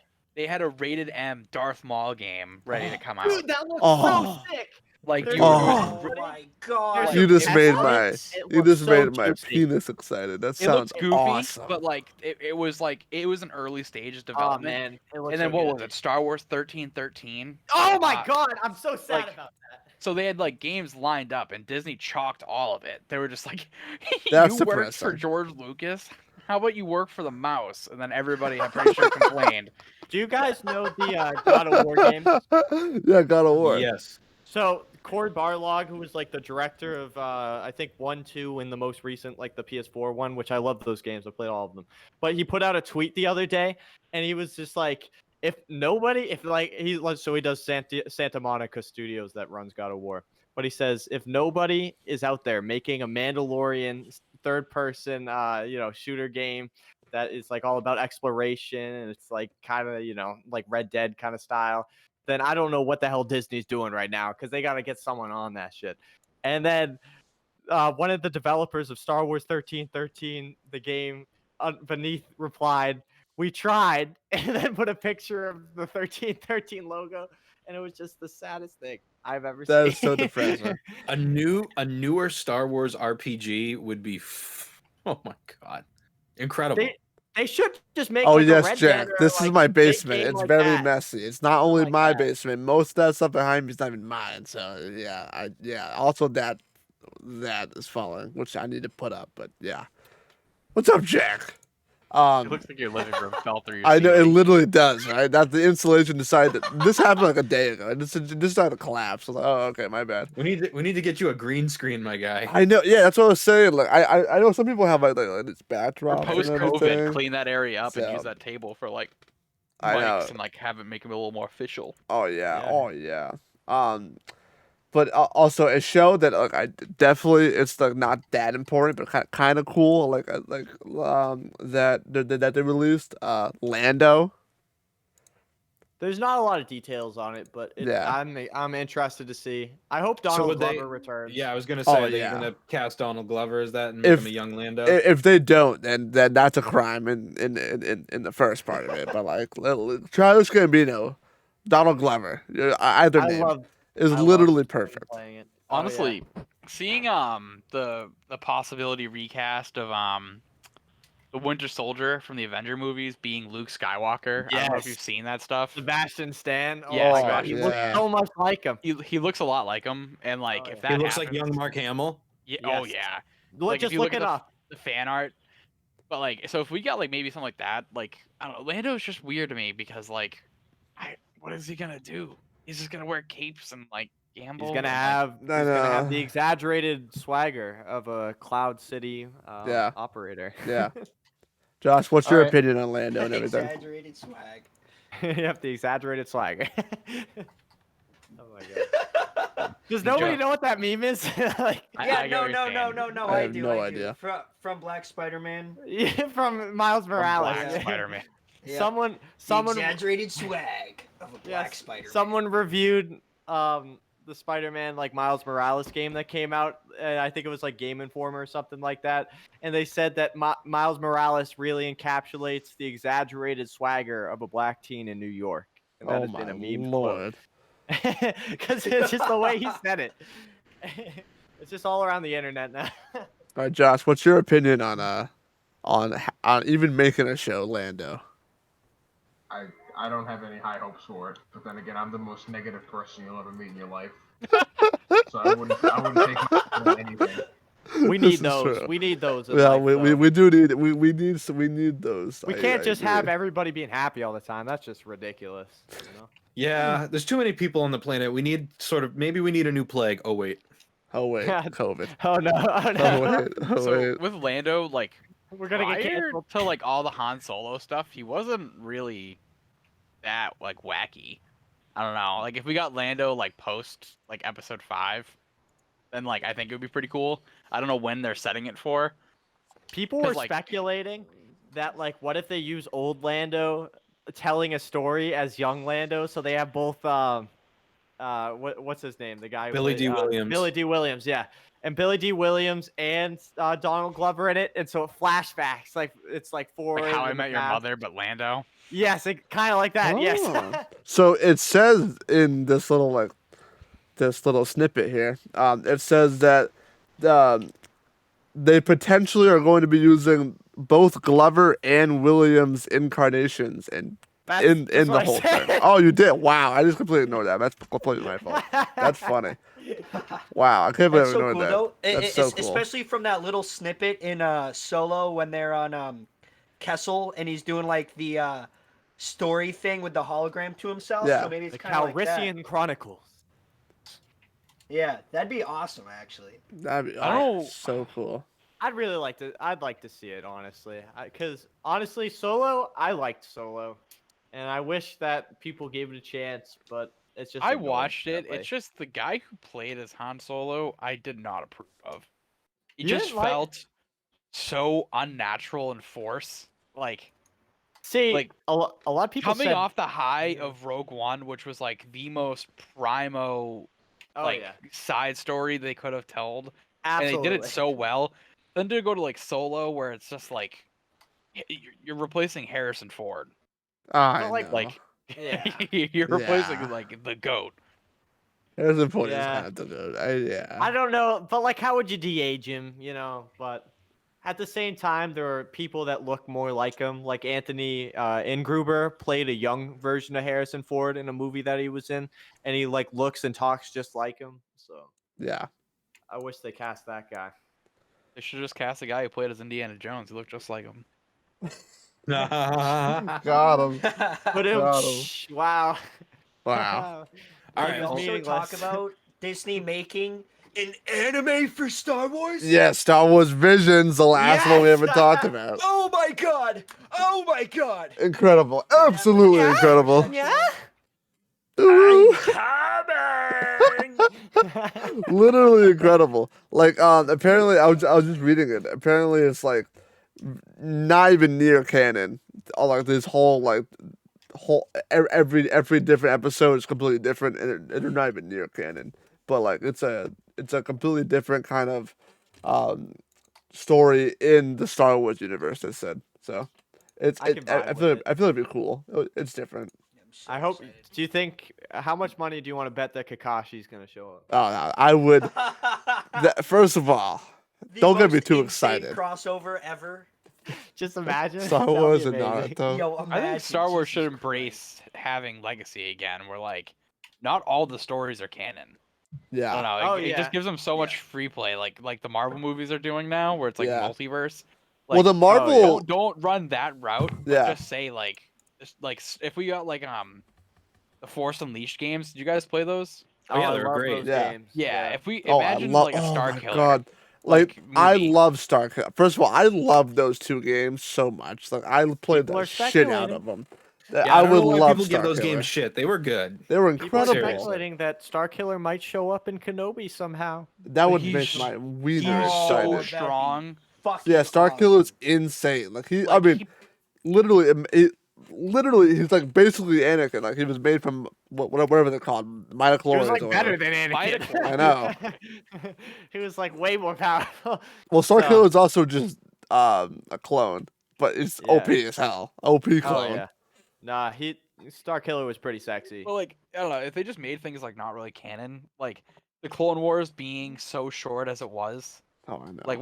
[SPEAKER 5] rated M Darth Maul game ready to come out.
[SPEAKER 6] Dude, that looks
[SPEAKER 2] Oh.
[SPEAKER 6] so sick.
[SPEAKER 5] Like
[SPEAKER 6] There's
[SPEAKER 5] dude,
[SPEAKER 2] Oh.
[SPEAKER 5] it was,
[SPEAKER 1] my god!
[SPEAKER 2] You just
[SPEAKER 6] It
[SPEAKER 2] made
[SPEAKER 6] looks-
[SPEAKER 2] my
[SPEAKER 6] it
[SPEAKER 2] you
[SPEAKER 6] looks
[SPEAKER 2] just
[SPEAKER 6] so
[SPEAKER 2] made my
[SPEAKER 6] juicy.
[SPEAKER 2] penis excited. That
[SPEAKER 5] it
[SPEAKER 2] sounds
[SPEAKER 5] looked goofy,
[SPEAKER 2] awesome.
[SPEAKER 5] but like it was an early stages
[SPEAKER 6] Oh
[SPEAKER 5] development.
[SPEAKER 6] man, it looks
[SPEAKER 5] And then
[SPEAKER 6] so
[SPEAKER 5] what
[SPEAKER 6] good.
[SPEAKER 5] was it? Star Wars 1313.
[SPEAKER 6] Oh my
[SPEAKER 5] Uh,
[SPEAKER 6] god, I'm so sad
[SPEAKER 5] like,
[SPEAKER 6] about that.
[SPEAKER 5] So they had like games lined up, and Disney chalked all of it. They were just like,
[SPEAKER 2] That's
[SPEAKER 5] "You worked for
[SPEAKER 2] depressing.
[SPEAKER 5] George Lucas. How about you work for the mouse?" And then everybody, I'm pretty sure, complained.
[SPEAKER 6] Do you guys know the God of War games?
[SPEAKER 2] Yeah, God of War.
[SPEAKER 4] Yes.
[SPEAKER 6] So Cord Barlog, who was like the director of I think 1, 2, and the most recent like the PS4 one, which I love those games. I played all of them. But he put out a tweet the other day, and he was just like, he does Santa Monica Studios that runs God of War. But he says if nobody is out there making a Mandalorian third-person shooter game that is like all about exploration and it's like kind of like Red Dead kind of style, then I don't know what the hell Disney's doing right now because they got to get someone on that shit. And then one of the developers of Star Wars 1313, the game beneath replied, we tried, and then put a picture of the 1313 logo, and it was just the saddest thing I've ever
[SPEAKER 2] That
[SPEAKER 6] seen.
[SPEAKER 2] is so depressing.
[SPEAKER 4] A newer Star Wars RPG would be oh my god. Incredible.
[SPEAKER 6] They should just make
[SPEAKER 2] Oh
[SPEAKER 6] like a
[SPEAKER 2] yes,
[SPEAKER 6] red
[SPEAKER 2] Jack.
[SPEAKER 6] banner,
[SPEAKER 2] This is
[SPEAKER 6] like,
[SPEAKER 2] my basement.
[SPEAKER 6] game
[SPEAKER 2] It's
[SPEAKER 6] like
[SPEAKER 2] very
[SPEAKER 6] that.
[SPEAKER 2] messy. It's not only
[SPEAKER 6] like
[SPEAKER 2] my
[SPEAKER 6] that.
[SPEAKER 2] basement. Most of that stuff behind me is not even mine. So yeah. Also that is falling, which I need to put up. But yeah. What's up, Jack?
[SPEAKER 5] It looks like your living room fell through your
[SPEAKER 2] I know it
[SPEAKER 5] ceiling.
[SPEAKER 2] literally does, right? That the insulation decided this happened like a day ago. It just started to collapse. I was like, oh, okay, my bad.
[SPEAKER 4] We need to get you a green screen, my guy.
[SPEAKER 2] I know, yeah, that's what I was saying. Like, I know some people have like it's
[SPEAKER 5] Or
[SPEAKER 2] backdrops
[SPEAKER 5] post
[SPEAKER 2] and
[SPEAKER 5] COVID,
[SPEAKER 2] everything.
[SPEAKER 5] clean that area up and
[SPEAKER 2] So-
[SPEAKER 5] use that table for like
[SPEAKER 2] I know.
[SPEAKER 5] mics and like have it make them a little more official.
[SPEAKER 2] Oh yeah,
[SPEAKER 6] Yeah.
[SPEAKER 2] oh yeah. But also it showed that like I definitely it's like not that important, but kind of cool. That they released Lando.
[SPEAKER 6] There's not a lot of details on it, but
[SPEAKER 2] Yeah.
[SPEAKER 6] I'm interested to see. I hope
[SPEAKER 4] So
[SPEAKER 6] Donald
[SPEAKER 4] would they-
[SPEAKER 6] Glover returns.
[SPEAKER 4] Yeah, I was gonna say,
[SPEAKER 2] Oh,
[SPEAKER 4] are they
[SPEAKER 2] yeah.
[SPEAKER 4] gonna cast Donald Glover as that and make
[SPEAKER 2] If-
[SPEAKER 4] him a young Lando?
[SPEAKER 2] If they don't, then that's a crime in the first part of it. But like Childish Gambino, Donald Glover, either
[SPEAKER 6] I
[SPEAKER 2] name
[SPEAKER 6] love
[SPEAKER 2] is
[SPEAKER 6] I love
[SPEAKER 2] literally
[SPEAKER 6] him
[SPEAKER 2] perfect.
[SPEAKER 6] playing it. Oh, yeah.
[SPEAKER 5] Honestly, seeing the possibility recast of the Winter Soldier from the Avenger movies being Luke Skywalker. I don't know if
[SPEAKER 6] Yes.
[SPEAKER 5] you've seen that stuff.
[SPEAKER 6] Sebastian Stan. Oh
[SPEAKER 5] Yeah,
[SPEAKER 6] my
[SPEAKER 5] Sebastian
[SPEAKER 6] god, he looks
[SPEAKER 2] yeah.
[SPEAKER 6] so much like him.
[SPEAKER 5] He looks a lot like him, and like
[SPEAKER 6] Oh,
[SPEAKER 5] if
[SPEAKER 6] yeah.
[SPEAKER 5] that
[SPEAKER 4] He looks like
[SPEAKER 5] happens-
[SPEAKER 4] young Mark Hamill.
[SPEAKER 5] Yeah, oh
[SPEAKER 6] Yes.
[SPEAKER 5] yeah.
[SPEAKER 6] Look,
[SPEAKER 5] Like, if
[SPEAKER 6] just
[SPEAKER 5] you
[SPEAKER 6] look
[SPEAKER 5] look at
[SPEAKER 6] it up.
[SPEAKER 5] the fan art. But like, so if we got like maybe something like that, like I don't know, Lando's just weird to me because like, what is he gonna do? He's just gonna wear capes and like gamble.
[SPEAKER 6] He's gonna
[SPEAKER 5] and,
[SPEAKER 6] have
[SPEAKER 2] I
[SPEAKER 6] he's gonna have
[SPEAKER 2] know.
[SPEAKER 6] the exaggerated swagger of a Cloud City
[SPEAKER 2] Yeah.
[SPEAKER 6] operator.
[SPEAKER 2] Yeah. Josh, what's your
[SPEAKER 1] Alright.
[SPEAKER 2] opinion on Lando and everything?
[SPEAKER 1] Exaggerated swag.
[SPEAKER 6] You have the exaggerated swagger. Oh my god. Does nobody know what that meme is? Like,
[SPEAKER 1] Yeah,
[SPEAKER 5] I get what you're saying.
[SPEAKER 1] no.
[SPEAKER 2] I
[SPEAKER 1] I
[SPEAKER 2] have
[SPEAKER 1] do.
[SPEAKER 2] no
[SPEAKER 1] I do.
[SPEAKER 2] idea.
[SPEAKER 1] From Black Spider-Man.
[SPEAKER 6] from Miles Morales.
[SPEAKER 5] Black Spider-Man.
[SPEAKER 1] Yeah.
[SPEAKER 6] Someone
[SPEAKER 1] The exaggerated swag of a Black
[SPEAKER 6] yes,
[SPEAKER 1] Spider-Man.
[SPEAKER 6] someone reviewed the Spider-Man like Miles Morales game that came out, and I think it was like Game Informer or something like that, and they said that Miles Morales really encapsulates the exaggerated swagger of a black teen in New York. And that
[SPEAKER 2] Oh
[SPEAKER 6] has been
[SPEAKER 2] my
[SPEAKER 6] a meme
[SPEAKER 2] lord!
[SPEAKER 6] because it's just the way he said it. It's just all around the internet now.
[SPEAKER 2] All right, Josh, what's your opinion on even making a show, Lando?
[SPEAKER 7] I don't have any high hopes for it, but then again, I'm the most negative person you'll ever meet in your life. So I wouldn't take my on anything.
[SPEAKER 6] We
[SPEAKER 2] This
[SPEAKER 6] need
[SPEAKER 2] is
[SPEAKER 6] those.
[SPEAKER 2] true.
[SPEAKER 6] We need those. in
[SPEAKER 2] Yeah,
[SPEAKER 6] life, though.
[SPEAKER 2] we do need we need those.
[SPEAKER 6] We
[SPEAKER 2] I
[SPEAKER 6] can't just have
[SPEAKER 2] agree.
[SPEAKER 6] everybody being happy all the time. That's just ridiculous. You know?
[SPEAKER 4] Yeah, there's too many people on the planet. We need maybe we need a new plague. Oh wait.
[SPEAKER 2] Oh wait,
[SPEAKER 6] God.
[SPEAKER 2] COVID.
[SPEAKER 6] Oh no! Oh
[SPEAKER 2] Oh
[SPEAKER 6] no!
[SPEAKER 2] wait, oh
[SPEAKER 5] So
[SPEAKER 2] wait.
[SPEAKER 5] with Lando, like
[SPEAKER 6] We're gonna get
[SPEAKER 5] prior
[SPEAKER 6] canceled.
[SPEAKER 5] to like all the Han Solo stuff, he wasn't really that like wacky. I don't know. Like if we got Lando like post like episode 5, then like I think it would be pretty cool. I don't know when they're setting it for.
[SPEAKER 6] People were
[SPEAKER 5] 'Cause, like-
[SPEAKER 6] speculating that like, what if they use old Lando telling a story as young Lando, so they have both what's his name? The guy who
[SPEAKER 4] Billy
[SPEAKER 6] played,
[SPEAKER 4] D. Williams.
[SPEAKER 6] Billy D. Williams, yeah. And Billy D. Williams and Donald Glover in it, and so it flashbacks like it's like forward.
[SPEAKER 5] Like How I
[SPEAKER 6] in the
[SPEAKER 5] Met Your
[SPEAKER 6] past.
[SPEAKER 5] Mother, but Lando.
[SPEAKER 6] Yes, kind of like that.
[SPEAKER 2] Oh.
[SPEAKER 6] Yes.
[SPEAKER 2] So it says in this little snippet here, it says that they potentially are going to be using both Glover and Williams incarnations in
[SPEAKER 6] That's
[SPEAKER 2] the
[SPEAKER 6] what I
[SPEAKER 2] whole
[SPEAKER 6] said.
[SPEAKER 2] thing. Oh, you did? Wow, I just completely ignored that. That's completely my fault. That's funny. Wow, I can't believe
[SPEAKER 1] That's
[SPEAKER 2] I
[SPEAKER 1] so
[SPEAKER 2] ignored
[SPEAKER 1] cool,
[SPEAKER 2] that.
[SPEAKER 1] though.
[SPEAKER 2] That's so cool.
[SPEAKER 1] Especially from that little snippet in Solo when they're on Kessel and he's doing like the story thing with the hologram to himself.
[SPEAKER 2] Yeah.
[SPEAKER 1] So maybe it's
[SPEAKER 6] The
[SPEAKER 1] kind of like that.
[SPEAKER 6] Calrissian Chronicles.
[SPEAKER 1] Yeah, that'd be awesome, actually.
[SPEAKER 2] That'd be
[SPEAKER 5] I don't-
[SPEAKER 2] so cool.
[SPEAKER 6] I'd like to see it, honestly. Because honestly, Solo, I liked Solo, and I wish that people gave it a chance, but it's just.
[SPEAKER 5] I
[SPEAKER 6] ignored,
[SPEAKER 5] watched it.
[SPEAKER 6] sadly.
[SPEAKER 5] It's just the guy who played as Han Solo, I did not approve of. He
[SPEAKER 6] You
[SPEAKER 5] just
[SPEAKER 6] didn't like-
[SPEAKER 5] felt so unnatural and forced. Like
[SPEAKER 6] See,
[SPEAKER 5] like,
[SPEAKER 6] a lot of people
[SPEAKER 5] coming
[SPEAKER 6] said,
[SPEAKER 5] off the high of Rogue One, which was like the most primo
[SPEAKER 6] oh
[SPEAKER 5] like
[SPEAKER 6] yeah,
[SPEAKER 5] side story they could have told,
[SPEAKER 6] absolutely.
[SPEAKER 5] and they did it so well. Then to go to like Solo, where it's just like you're replacing Harrison Ford.
[SPEAKER 2] I
[SPEAKER 6] like-
[SPEAKER 2] know.
[SPEAKER 5] Like,
[SPEAKER 6] Yeah.
[SPEAKER 5] you're replacing
[SPEAKER 2] Yeah.
[SPEAKER 5] like the goat.
[SPEAKER 2] Harrison Ford is
[SPEAKER 6] Yeah.
[SPEAKER 2] kind of the good. Yeah.
[SPEAKER 6] I don't know, but like, how would you de-age him? You know, but at the same time, there are people that look more like him. Like Anthony Ingruber played a young version of Harrison Ford in a movie that he was in, and he like looks and talks just like him. So
[SPEAKER 2] Yeah.
[SPEAKER 6] I wish they cast that guy.
[SPEAKER 5] They should just cast a guy who played as Indiana Jones. He looked just like him.
[SPEAKER 2] Got him.
[SPEAKER 6] But it,
[SPEAKER 2] Got him.
[SPEAKER 6] wow.
[SPEAKER 2] Wow.
[SPEAKER 4] All
[SPEAKER 6] That
[SPEAKER 4] right,
[SPEAKER 6] was
[SPEAKER 1] also
[SPEAKER 6] meaningless.
[SPEAKER 1] talk about Disney making an anime for Star Wars?
[SPEAKER 2] Yeah, Star Wars Visions, the last one we
[SPEAKER 6] Yes!
[SPEAKER 2] ever talked about.
[SPEAKER 1] Oh my god! Oh my god!
[SPEAKER 2] Incredible. Absolutely
[SPEAKER 6] Yeah.
[SPEAKER 2] incredible.
[SPEAKER 6] Yeah.
[SPEAKER 1] I'm
[SPEAKER 2] Ooh.
[SPEAKER 1] coming!
[SPEAKER 2] Literally incredible. Like, apparently, I was just reading it. Apparently, it's like not even near canon. Like this whole every different episode is completely different, and they're not even near canon. But like, it's a completely different kind of story in the Star Wars universe. They said so.
[SPEAKER 6] I can vibe
[SPEAKER 2] I
[SPEAKER 6] with
[SPEAKER 2] feel
[SPEAKER 6] it.
[SPEAKER 2] I feel it'd be cool. It's different.
[SPEAKER 6] I hope. Do you think? How much money do you want to bet that Kakashi's gonna show up?
[SPEAKER 2] Oh, no, I would. First of all,
[SPEAKER 1] The
[SPEAKER 2] don't get me
[SPEAKER 1] most
[SPEAKER 2] too
[SPEAKER 1] insane
[SPEAKER 2] excited.
[SPEAKER 1] crossover ever.
[SPEAKER 6] Just imagine.
[SPEAKER 2] Star
[SPEAKER 6] That'd be
[SPEAKER 2] Wars and
[SPEAKER 6] amazing.
[SPEAKER 2] Naruto.
[SPEAKER 1] Yo,
[SPEAKER 5] I
[SPEAKER 1] imagine,
[SPEAKER 5] think Star Wars should
[SPEAKER 1] Jesus
[SPEAKER 5] embrace having legacy again. Where like, not all the stories are canon. I
[SPEAKER 2] Yeah.
[SPEAKER 5] don't know.
[SPEAKER 6] Oh,
[SPEAKER 5] It
[SPEAKER 6] yeah.
[SPEAKER 5] just gives them so much free play, like the Marvel movies are doing now, where it's like
[SPEAKER 2] Yeah.
[SPEAKER 5] multiverse.
[SPEAKER 2] Well, the
[SPEAKER 5] Like,
[SPEAKER 2] Marvel.
[SPEAKER 5] don't run that route. But
[SPEAKER 2] Yeah.
[SPEAKER 5] just say if we got like the Force Unleashed games. Did you guys play those?
[SPEAKER 4] Oh, yeah,
[SPEAKER 6] I
[SPEAKER 4] they were
[SPEAKER 6] love
[SPEAKER 4] great.
[SPEAKER 6] those
[SPEAKER 2] Yeah.
[SPEAKER 6] games.
[SPEAKER 5] Yeah. If we
[SPEAKER 2] Oh, I
[SPEAKER 5] imagine
[SPEAKER 2] love.
[SPEAKER 5] like a
[SPEAKER 2] Oh
[SPEAKER 5] Star
[SPEAKER 2] my
[SPEAKER 5] Killer,
[SPEAKER 2] god. Like I
[SPEAKER 5] movie.
[SPEAKER 2] love Star Killer. First of all, I love those two games so much. Like I played
[SPEAKER 6] People are
[SPEAKER 2] the shit out of them.
[SPEAKER 4] Yeah,
[SPEAKER 2] I
[SPEAKER 4] don't
[SPEAKER 2] would
[SPEAKER 4] know why
[SPEAKER 2] love
[SPEAKER 4] people
[SPEAKER 2] Star
[SPEAKER 4] give those
[SPEAKER 2] Killer.
[SPEAKER 4] games shit. They were good.
[SPEAKER 2] They were
[SPEAKER 6] People are
[SPEAKER 2] incredible.
[SPEAKER 6] speculating that Star Killer might show up in Kenobi somehow.
[SPEAKER 2] That would
[SPEAKER 5] He's
[SPEAKER 2] make
[SPEAKER 5] sh-
[SPEAKER 2] my wiener
[SPEAKER 5] He's
[SPEAKER 1] Oh,
[SPEAKER 5] so
[SPEAKER 2] excited.
[SPEAKER 1] that'd be
[SPEAKER 5] strong.
[SPEAKER 1] fucking
[SPEAKER 2] Yeah, Star
[SPEAKER 1] awesome.
[SPEAKER 2] Killer's insane. Like I
[SPEAKER 5] Like,
[SPEAKER 2] mean, literally, he's like basically Anakin. Like he was made from whatever they're called, midichlorians.
[SPEAKER 6] He was like
[SPEAKER 2] or
[SPEAKER 6] better
[SPEAKER 2] whatever.
[SPEAKER 6] than Anakin.
[SPEAKER 5] Midichlorians.
[SPEAKER 2] I know.
[SPEAKER 6] He was like way more powerful.
[SPEAKER 2] Well, Star
[SPEAKER 6] So-
[SPEAKER 2] Killer is also just a clone, but it's
[SPEAKER 6] Yeah.
[SPEAKER 2] OP as hell. OP
[SPEAKER 6] Oh
[SPEAKER 2] clone.
[SPEAKER 6] yeah. Nah, Star Killer was pretty sexy.
[SPEAKER 5] Well, like I don't know if they just made things like not really canon, like the Clone Wars being so short as it was.
[SPEAKER 2] Oh, I know.
[SPEAKER 5] Like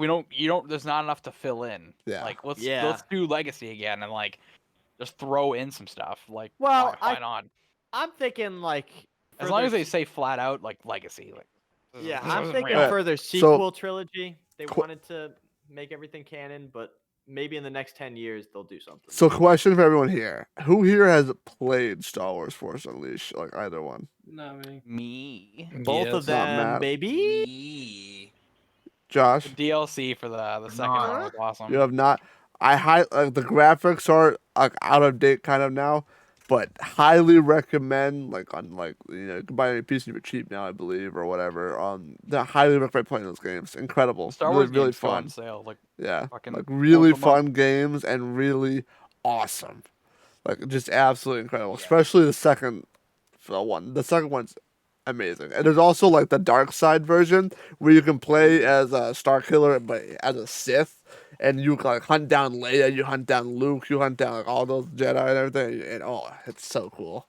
[SPEAKER 5] there's not enough to fill in.
[SPEAKER 2] Yeah.
[SPEAKER 5] Like let's
[SPEAKER 6] Yeah.
[SPEAKER 5] do Legacy again and like just throw in some stuff. Like
[SPEAKER 6] Well,
[SPEAKER 5] why not?
[SPEAKER 6] I'm thinking like
[SPEAKER 5] As
[SPEAKER 6] for
[SPEAKER 5] long
[SPEAKER 6] their
[SPEAKER 5] as they
[SPEAKER 6] s-
[SPEAKER 5] say flat out like Legacy. Like
[SPEAKER 6] Yeah,
[SPEAKER 5] this
[SPEAKER 6] I'm
[SPEAKER 5] isn't
[SPEAKER 6] thinking
[SPEAKER 5] real.
[SPEAKER 6] for their
[SPEAKER 2] So-
[SPEAKER 6] sequel trilogy, they
[SPEAKER 2] Qu-
[SPEAKER 6] wanted to make everything canon, but maybe in the next 10 years they'll do something.
[SPEAKER 2] So, question for everyone here: who here has played Star Wars Force Unleashed? Like either one?
[SPEAKER 3] Not me.
[SPEAKER 5] Me.
[SPEAKER 6] Both of
[SPEAKER 2] Yes. Not
[SPEAKER 6] them,
[SPEAKER 2] Matt.
[SPEAKER 6] baby.
[SPEAKER 1] Yee.
[SPEAKER 2] Josh,
[SPEAKER 5] The DLC for the second
[SPEAKER 7] Nah.
[SPEAKER 5] one was awesome.
[SPEAKER 2] you have not. The graphics are like out of date kind of now, but highly recommend you can buy any PC for cheap now, I believe, or whatever. I highly recommend playing those games. Incredible,
[SPEAKER 5] Star
[SPEAKER 2] really,
[SPEAKER 5] Wars
[SPEAKER 2] really
[SPEAKER 5] games go on
[SPEAKER 2] fun.
[SPEAKER 5] sale. Like
[SPEAKER 2] Yeah,
[SPEAKER 5] fucking
[SPEAKER 2] like really
[SPEAKER 5] once a month.
[SPEAKER 2] fun games and really awesome. Like just absolutely incredible,
[SPEAKER 1] Yeah.
[SPEAKER 2] especially the second one. The second one's amazing. And there's also like the dark side version where you can play as a Star Killer but as a Sith, and you can like hunt down Leia, you hunt down Luke, you hunt down like all those Jedi and everything. And oh, it's so cool.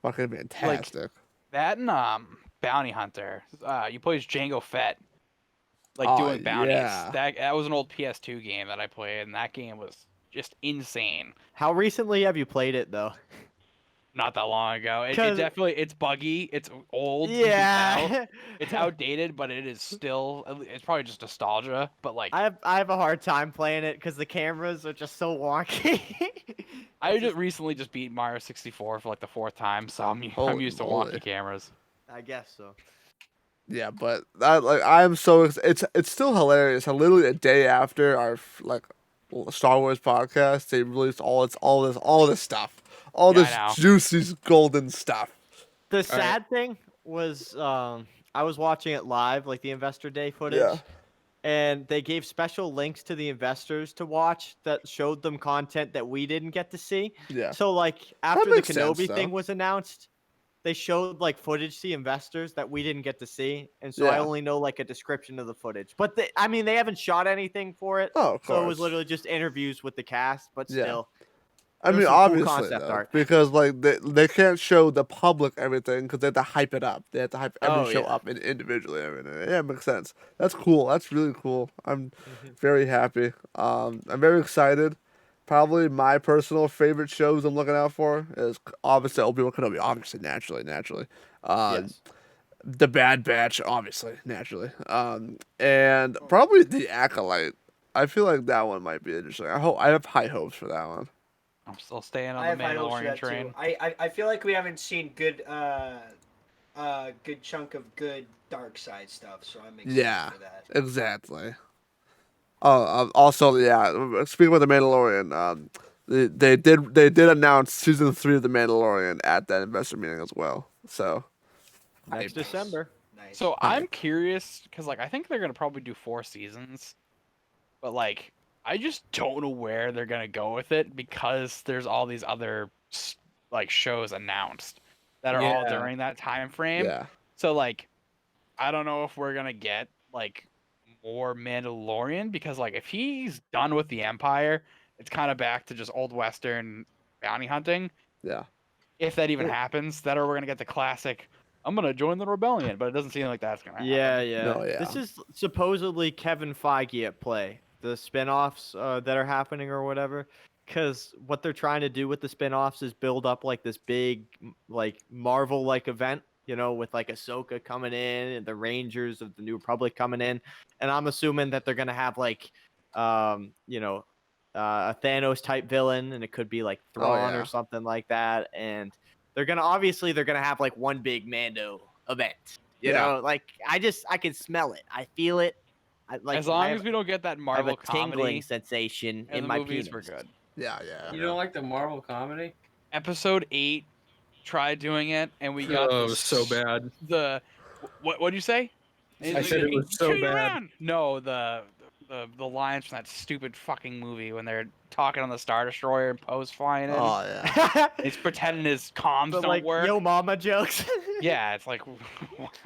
[SPEAKER 2] Fucking fantastic.
[SPEAKER 5] that and Bounty Hunter. You play as Jango Fett. Like
[SPEAKER 2] Oh,
[SPEAKER 5] doing bounties.
[SPEAKER 2] yeah.
[SPEAKER 5] That was an old PS2 game that I played, and that game was just insane.
[SPEAKER 6] How recently have you played it though?
[SPEAKER 5] Not that long ago. It
[SPEAKER 6] 'Cause-
[SPEAKER 5] definitely it's buggy. It's old. you can tell.
[SPEAKER 6] Yeah.
[SPEAKER 5] It's outdated, but it is still. It's probably just nostalgia. But like,
[SPEAKER 6] I have a hard time playing it because the cameras are just so wonky.
[SPEAKER 5] I just recently just beat Mario 64 for like the 4th time, so I'm
[SPEAKER 2] Holy
[SPEAKER 5] used to
[SPEAKER 2] moly.
[SPEAKER 5] wonky cameras.
[SPEAKER 6] I guess so.
[SPEAKER 2] Yeah, but I'm so it's still hilarious. How literally a day after our Star Wars podcast, they released all this stuff, all
[SPEAKER 5] Yeah, I
[SPEAKER 2] this
[SPEAKER 5] know.
[SPEAKER 2] juicy golden stuff.
[SPEAKER 6] The sad thing was, I was watching it live, like the Investor Day footage,
[SPEAKER 2] Yeah.
[SPEAKER 6] and they gave special links to the investors to watch that showed them content that we didn't get to see.
[SPEAKER 2] Yeah,
[SPEAKER 6] So, like, after the
[SPEAKER 2] makes sense,
[SPEAKER 6] Kenobi
[SPEAKER 2] though.
[SPEAKER 6] thing was announced, they showed like footage to investors that we didn't get to see, and so I
[SPEAKER 2] Yeah.
[SPEAKER 6] only know like a description of the footage. But I mean, they haven't shot anything for it,
[SPEAKER 2] Oh, of
[SPEAKER 6] so it was
[SPEAKER 2] course.
[SPEAKER 6] literally just interviews with the cast. But
[SPEAKER 2] Yeah.
[SPEAKER 6] still,
[SPEAKER 2] I
[SPEAKER 6] there was
[SPEAKER 2] mean,
[SPEAKER 6] some cool
[SPEAKER 2] obviously,
[SPEAKER 6] concept
[SPEAKER 2] though,
[SPEAKER 6] art.
[SPEAKER 2] because like they can't show the public everything because they have to hype it up. They have to hype every
[SPEAKER 6] Oh,
[SPEAKER 2] show
[SPEAKER 6] yeah.
[SPEAKER 2] up individually. Everything. Yeah, it makes sense. That's cool. That's really cool. I'm
[SPEAKER 6] Mhm.
[SPEAKER 2] very happy. I'm very excited. Probably my personal favorite shows I'm looking out for is obviously Obi-Wan Kenobi. Obviously, naturally.
[SPEAKER 6] Yes.
[SPEAKER 2] The Bad Batch, obviously, naturally. And probably the Acolyte. I feel like that one might be interesting. I have high hopes for that one.
[SPEAKER 5] I'm still staying on
[SPEAKER 1] I
[SPEAKER 5] the
[SPEAKER 1] have high hopes for
[SPEAKER 5] Mandalorian
[SPEAKER 1] that
[SPEAKER 5] train.
[SPEAKER 1] too. I feel like we haven't seen good good chunk of good dark side stuff, so I'm excited
[SPEAKER 2] Yeah,
[SPEAKER 1] for that.
[SPEAKER 2] exactly. Also, yeah. Speaking of the Mandalorian, they did announce season 3 of the Mandalorian at that investor meeting as well. So,
[SPEAKER 6] Next
[SPEAKER 2] hype.
[SPEAKER 6] December.
[SPEAKER 1] Nice.
[SPEAKER 5] So
[SPEAKER 2] Hype.
[SPEAKER 5] I'm curious because like I think they're gonna probably do 4 seasons, but like I just don't know where they're gonna go with it because there's all these other like shows announced that are all
[SPEAKER 4] Yeah.
[SPEAKER 5] during that time frame.
[SPEAKER 2] Yeah,
[SPEAKER 5] So like I don't know if we're gonna get like more Mandalorian because like if he's done with the Empire, it's kind of back to just old Western bounty hunting.
[SPEAKER 2] yeah.
[SPEAKER 5] If that even
[SPEAKER 6] Well-
[SPEAKER 5] happens, that or we're gonna get the classic. I'm gonna join the rebellion, but it doesn't seem like that's gonna happen.
[SPEAKER 6] Yeah, yeah.
[SPEAKER 2] No, yeah.
[SPEAKER 6] This is supposedly Kevin Feige at play. The spin-offs that are happening or whatever. Because what they're trying to do with the spin-offs is build up like this big, like Marvel-like event, you know, with like Ahsoka coming in and the Rangers of the New Republic coming in. And I'm assuming that they're gonna have like, you know, a Thanos type villain, and it could be like Thrawn
[SPEAKER 2] yeah.
[SPEAKER 6] or something like that. And they're gonna have like one big Mando event. You
[SPEAKER 2] Yeah.
[SPEAKER 6] know, like I can smell it. I feel it.
[SPEAKER 5] As long as we don't get that
[SPEAKER 6] I have
[SPEAKER 5] Marvel
[SPEAKER 6] a tingling
[SPEAKER 5] comedy
[SPEAKER 6] sensation
[SPEAKER 5] in
[SPEAKER 6] in
[SPEAKER 5] the
[SPEAKER 6] my
[SPEAKER 5] movies,
[SPEAKER 6] penis.
[SPEAKER 5] we're good.
[SPEAKER 2] Yeah, yeah.
[SPEAKER 3] You don't like the Marvel comedy?
[SPEAKER 5] Episode 8 tried doing it, and we got
[SPEAKER 4] Oh, it
[SPEAKER 5] the
[SPEAKER 4] was so bad.
[SPEAKER 5] what'd you say?
[SPEAKER 4] I said it was so
[SPEAKER 5] "Turn
[SPEAKER 4] bad."
[SPEAKER 5] around!" No, the lines from that stupid fucking movie when they're talking on the Star Destroyer and Poe's flying in.
[SPEAKER 2] Oh, yeah.
[SPEAKER 5] He's pretending his comms
[SPEAKER 6] But
[SPEAKER 5] don't
[SPEAKER 6] like
[SPEAKER 5] work.
[SPEAKER 6] yo mama jokes.
[SPEAKER 5] Yeah, it's like what?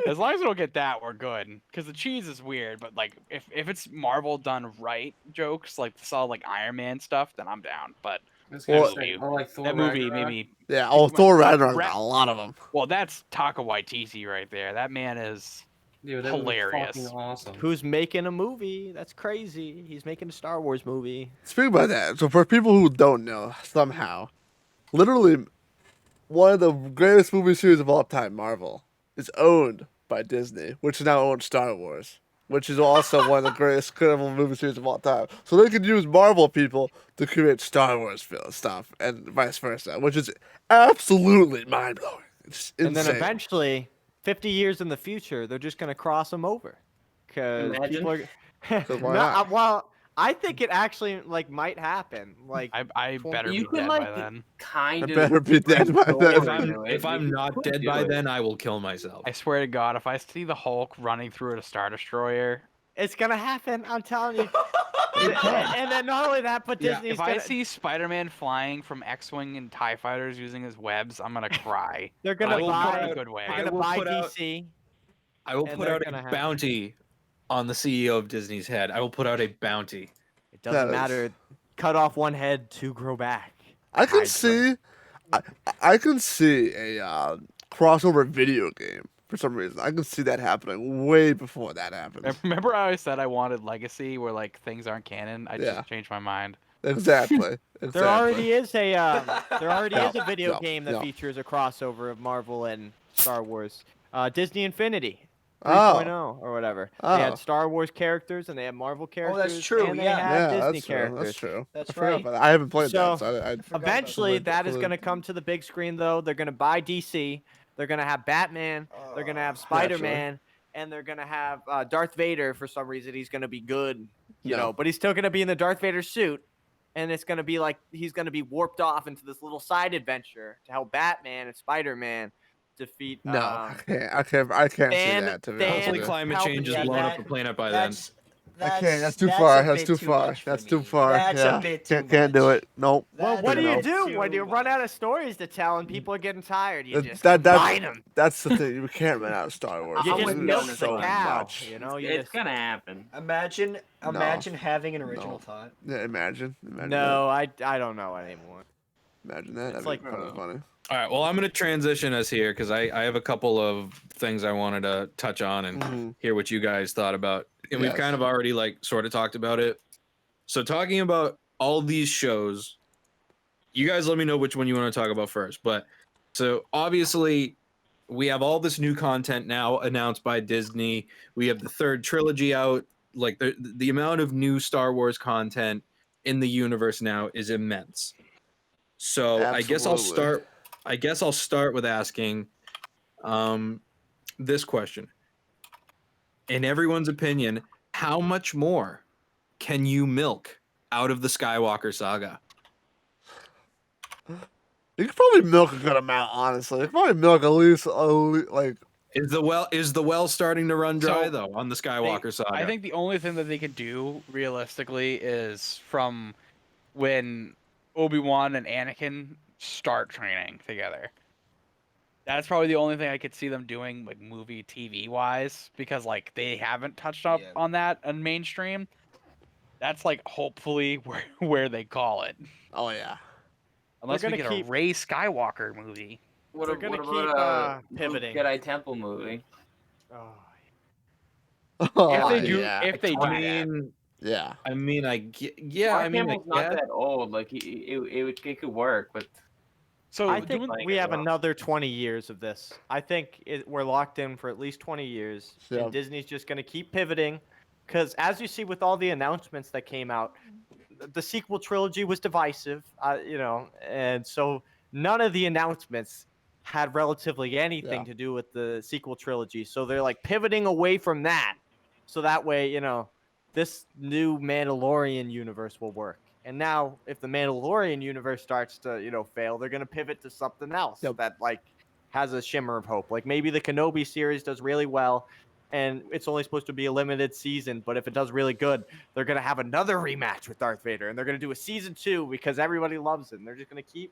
[SPEAKER 5] As long as we don't get that, we're good. Because the cheese is weird, but like if it's Marvel done right jokes, like the solid like Iron Man stuff, then I'm down. But
[SPEAKER 3] That's
[SPEAKER 2] Well,
[SPEAKER 3] kind of sick. Or like Thor
[SPEAKER 5] that movie
[SPEAKER 3] Ragnarok.
[SPEAKER 5] made me.
[SPEAKER 2] Yeah. Oh, Thor Ragnarok.
[SPEAKER 5] Ra-
[SPEAKER 2] A lot of them.
[SPEAKER 5] Well, that's Taika Waititi right there. That man is
[SPEAKER 3] Dude, that movie was
[SPEAKER 5] hilarious.
[SPEAKER 3] fucking awesome.
[SPEAKER 6] Who's making a movie? That's crazy. He's making a Star Wars movie.
[SPEAKER 2] Speaking about that, so for people who don't know, somehow, literally, one of the greatest movie series of all time, Marvel, is owned by Disney, which now owns Star Wars, which is also one of the greatest incredible movie series of all time. So they could use Marvel people to create Star Wars stuff, and vice versa, which is absolutely mind blowing. It's insane.
[SPEAKER 6] And then eventually, 50 years in the future, they're just gonna cross them over. Because people are.
[SPEAKER 2] why
[SPEAKER 6] No,
[SPEAKER 2] not?
[SPEAKER 6] well, I think it actually like might happen. Like
[SPEAKER 5] I better
[SPEAKER 3] You
[SPEAKER 5] be
[SPEAKER 3] could,
[SPEAKER 5] dead
[SPEAKER 3] like,
[SPEAKER 5] by then.
[SPEAKER 3] Kind
[SPEAKER 2] I
[SPEAKER 3] of.
[SPEAKER 2] better be dead by then.
[SPEAKER 4] If I'm not dead by then, I will kill myself.
[SPEAKER 5] I swear to God, if I see the Hulk running through a Star Destroyer,
[SPEAKER 6] it's gonna happen. I'm telling you. And then not only that, but
[SPEAKER 4] Yeah,
[SPEAKER 6] Disney's
[SPEAKER 5] if I
[SPEAKER 6] gonna,
[SPEAKER 5] see Spider-Man flying from X-wing and Tie fighters using his webs, I'm gonna cry.
[SPEAKER 6] they're
[SPEAKER 5] I
[SPEAKER 6] gonna
[SPEAKER 5] will
[SPEAKER 6] buy.
[SPEAKER 5] in a good way.
[SPEAKER 6] They're
[SPEAKER 4] I
[SPEAKER 6] gonna
[SPEAKER 4] will
[SPEAKER 6] buy
[SPEAKER 4] put out-
[SPEAKER 6] DC.
[SPEAKER 4] I will
[SPEAKER 6] And
[SPEAKER 4] put
[SPEAKER 6] they're
[SPEAKER 4] out a
[SPEAKER 6] gonna have-
[SPEAKER 4] bounty on the CEO of Disney's head. I will put out a bounty.
[SPEAKER 6] It doesn't
[SPEAKER 2] That is-
[SPEAKER 6] matter. Cut off one head to grow back.
[SPEAKER 2] I can
[SPEAKER 6] Hydra.
[SPEAKER 2] see, I can see a crossover video game for some reason. I can see that happening way before that happens.
[SPEAKER 5] Remember how I said I wanted Legacy, where like things aren't canon? I
[SPEAKER 2] Yeah.
[SPEAKER 5] just changed my mind.
[SPEAKER 2] Exactly.
[SPEAKER 6] There already is a
[SPEAKER 2] No,
[SPEAKER 6] video
[SPEAKER 2] no,
[SPEAKER 6] game that
[SPEAKER 2] no.
[SPEAKER 6] features a crossover of Marvel and Star Wars. Disney Infinity 3.0 or whatever. They
[SPEAKER 2] Oh.
[SPEAKER 6] had Star Wars characters and they had Marvel characters.
[SPEAKER 1] true,
[SPEAKER 6] And they
[SPEAKER 1] yeah.
[SPEAKER 6] had
[SPEAKER 2] Yeah,
[SPEAKER 6] Disney
[SPEAKER 2] that's true.
[SPEAKER 6] characters.
[SPEAKER 2] That's true.
[SPEAKER 1] That's
[SPEAKER 2] I forgot
[SPEAKER 1] right.
[SPEAKER 2] about that. I haven't played
[SPEAKER 6] So,
[SPEAKER 2] that, so I
[SPEAKER 1] forgot about
[SPEAKER 6] Eventually,
[SPEAKER 2] that.
[SPEAKER 6] that is
[SPEAKER 2] Totally.
[SPEAKER 6] going to come to the big screen, though. They're going to buy DC. They're going to have Batman. They're going to have Spider-Man. And they're going to have Darth Vader. For some reason, he's going to be good, you know. But he's still going to be in the Darth Vader suit. And it's going to be like he's going to be warped off into this little side adventure to help Batman and Spider-Man defeat.
[SPEAKER 2] No, I can't see
[SPEAKER 6] Than-
[SPEAKER 2] that. To be
[SPEAKER 6] Than-
[SPEAKER 2] honest
[SPEAKER 4] Hopefully,
[SPEAKER 2] with you.
[SPEAKER 4] climate change is
[SPEAKER 1] Yeah,
[SPEAKER 4] blowing up
[SPEAKER 1] that-
[SPEAKER 4] the planet by then.
[SPEAKER 2] I can't. That's too far.
[SPEAKER 1] a
[SPEAKER 2] That's
[SPEAKER 1] bit
[SPEAKER 2] too far.
[SPEAKER 1] much for
[SPEAKER 2] That's too
[SPEAKER 1] me.
[SPEAKER 2] far.
[SPEAKER 1] That's
[SPEAKER 2] Yeah.
[SPEAKER 1] a bit too
[SPEAKER 2] Can't do
[SPEAKER 1] much.
[SPEAKER 2] it. Nope.
[SPEAKER 6] Well,
[SPEAKER 1] That's
[SPEAKER 6] what
[SPEAKER 1] a
[SPEAKER 6] do you
[SPEAKER 1] bit
[SPEAKER 6] do
[SPEAKER 1] too
[SPEAKER 6] when you run
[SPEAKER 1] much.
[SPEAKER 6] out of stories to tell and people are getting tired? You
[SPEAKER 2] That-
[SPEAKER 6] just
[SPEAKER 2] that-
[SPEAKER 6] combine them.
[SPEAKER 2] That's the thing. You can't run out of Star Wars.
[SPEAKER 6] You
[SPEAKER 3] I'm
[SPEAKER 6] just
[SPEAKER 3] with
[SPEAKER 6] milk
[SPEAKER 3] Jonas
[SPEAKER 6] the
[SPEAKER 3] on
[SPEAKER 6] cow.
[SPEAKER 2] much.
[SPEAKER 6] You know, you
[SPEAKER 3] It's
[SPEAKER 6] just.
[SPEAKER 3] gonna happen.
[SPEAKER 1] Imagine having an original
[SPEAKER 2] No.
[SPEAKER 1] thought.
[SPEAKER 2] Yeah, imagine.
[SPEAKER 6] No, I don't know anymore.
[SPEAKER 2] Imagine that.
[SPEAKER 6] It's
[SPEAKER 2] That'd be
[SPEAKER 6] like-
[SPEAKER 2] kind of funny.
[SPEAKER 4] All right. Well, I'm going to transition us here because I have a couple of things I wanted to touch on and
[SPEAKER 2] Mhm.
[SPEAKER 4] hear what you guys thought about. And we've
[SPEAKER 2] Yes.
[SPEAKER 4] kind of already like sort of talked about it. So talking about all these shows, you guys let me know which one you want to talk about first. But so obviously we have all this new content now announced by Disney. We have the third trilogy out. Like the amount of new Star Wars content in the universe now is immense. So
[SPEAKER 2] Absolutely.
[SPEAKER 4] I guess I'll start with asking this question. In everyone's opinion, how much more can you milk out of the Skywalker saga?
[SPEAKER 2] You could probably milk a good amount, honestly. You could probably milk at least like.
[SPEAKER 4] Is the well starting to run dry
[SPEAKER 5] So,
[SPEAKER 4] though on the Skywalker saga?
[SPEAKER 5] I think the only thing that they could do realistically is from when Obi-Wan and Anakin start training together. That's probably the only thing I could see them doing, like movie TV wise, because like they haven't touched up
[SPEAKER 1] Yeah.
[SPEAKER 5] on that on mainstream. That's like hopefully where they call it,
[SPEAKER 2] Oh yeah.
[SPEAKER 5] unless we
[SPEAKER 6] gonna
[SPEAKER 5] get
[SPEAKER 6] keep-
[SPEAKER 5] a Rey Skywalker movie.
[SPEAKER 6] They're gonna
[SPEAKER 3] what
[SPEAKER 6] keep,
[SPEAKER 3] about a
[SPEAKER 6] pivoting.
[SPEAKER 3] Jedi Temple movie?
[SPEAKER 6] Oh,
[SPEAKER 2] Oh,
[SPEAKER 5] If they do,
[SPEAKER 2] yeah.
[SPEAKER 5] if they do
[SPEAKER 3] I
[SPEAKER 4] I
[SPEAKER 5] that,
[SPEAKER 4] mean,
[SPEAKER 2] yeah.
[SPEAKER 4] yeah.
[SPEAKER 3] Mark
[SPEAKER 4] I mean,
[SPEAKER 3] Hamill's not that old. Like it could work, but
[SPEAKER 5] so
[SPEAKER 6] I think
[SPEAKER 5] doing,
[SPEAKER 6] we have
[SPEAKER 3] well.
[SPEAKER 6] another 20 years of this. I think we're locked in for at least 20 years,
[SPEAKER 2] Yeah.
[SPEAKER 6] and Disney's just going to keep pivoting. Because as you see with all the announcements that came out, the sequel trilogy was divisive, and so none of the announcements had relatively anything
[SPEAKER 2] Yeah.
[SPEAKER 6] to do with the sequel trilogy. So they're like pivoting away from that, so that way this new Mandalorian universe will work. And now, if the Mandalorian universe starts to, fail, they're gonna pivot to something else
[SPEAKER 2] Yep.
[SPEAKER 6] that like has a shimmer of hope. Like maybe the Kenobi series does really well, and it's only supposed to be a limited season. But if it does really good, they're gonna have another rematch with Darth Vader, and they're gonna do a season 2 because everybody loves it. And they're just gonna keep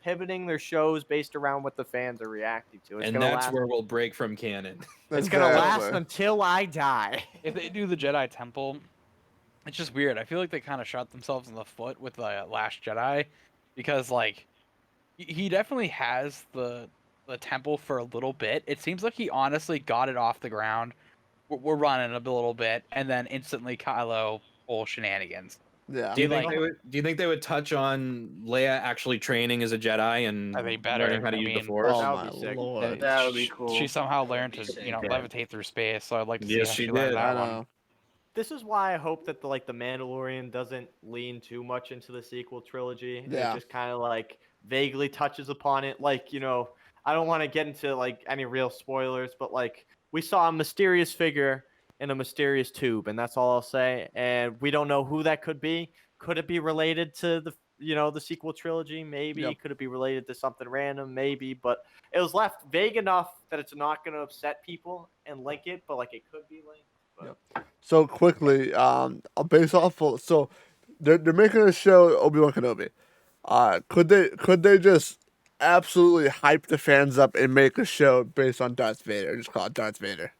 [SPEAKER 6] pivoting their shows based around what the fans are reacting to. It's
[SPEAKER 4] and
[SPEAKER 6] gonna
[SPEAKER 4] that's
[SPEAKER 6] last.
[SPEAKER 4] where we'll break from canon.
[SPEAKER 6] It's gonna last
[SPEAKER 2] Exactly.
[SPEAKER 6] until I die.
[SPEAKER 5] if they do the Jedi Temple, it's just weird. I feel like they kind of shot themselves in the foot with the Last Jedi, because like he definitely has the temple for a little bit. It seems like he honestly got it off the ground. We're running a little bit, and then instantly Kylo pull shenanigans.
[SPEAKER 2] Yeah.
[SPEAKER 4] Do you
[SPEAKER 5] Like-
[SPEAKER 4] think do you think they would touch on Leia actually training as a Jedi and
[SPEAKER 5] I think better.
[SPEAKER 4] learning how to
[SPEAKER 5] I
[SPEAKER 4] use the
[SPEAKER 5] mean,
[SPEAKER 4] Force?
[SPEAKER 2] Oh
[SPEAKER 6] That
[SPEAKER 2] my
[SPEAKER 6] would be sick.
[SPEAKER 2] lord.
[SPEAKER 3] that would be cool.
[SPEAKER 5] She somehow
[SPEAKER 1] That would
[SPEAKER 5] learned
[SPEAKER 1] be
[SPEAKER 5] to
[SPEAKER 1] sick.
[SPEAKER 5] levitate through space. So I'd like to see
[SPEAKER 4] Yes,
[SPEAKER 5] how
[SPEAKER 4] she
[SPEAKER 5] she learned
[SPEAKER 4] did.
[SPEAKER 5] that
[SPEAKER 2] I
[SPEAKER 5] one.
[SPEAKER 2] know.
[SPEAKER 6] This is why I hope that the Mandalorian doesn't lean too much into the sequel trilogy. And
[SPEAKER 2] Yeah.
[SPEAKER 6] it just kind of like vaguely touches upon it. Like, I don't want to get into like any real spoilers, but like we saw a mysterious figure in a mysterious tube, and that's all I'll say. And we don't know who that could be. Could it be related to the sequel trilogy? Maybe.
[SPEAKER 2] Yep.
[SPEAKER 6] Could it be related to something random? Maybe. But it was left vague enough that it's not going to upset people and link it, but like it could be linked. But
[SPEAKER 2] So quickly, based off of, so they're making a show Obi-Wan Kenobi. Could they just absolutely hype the fans up and make a show based on Darth Vader? Just call it Darth Vader.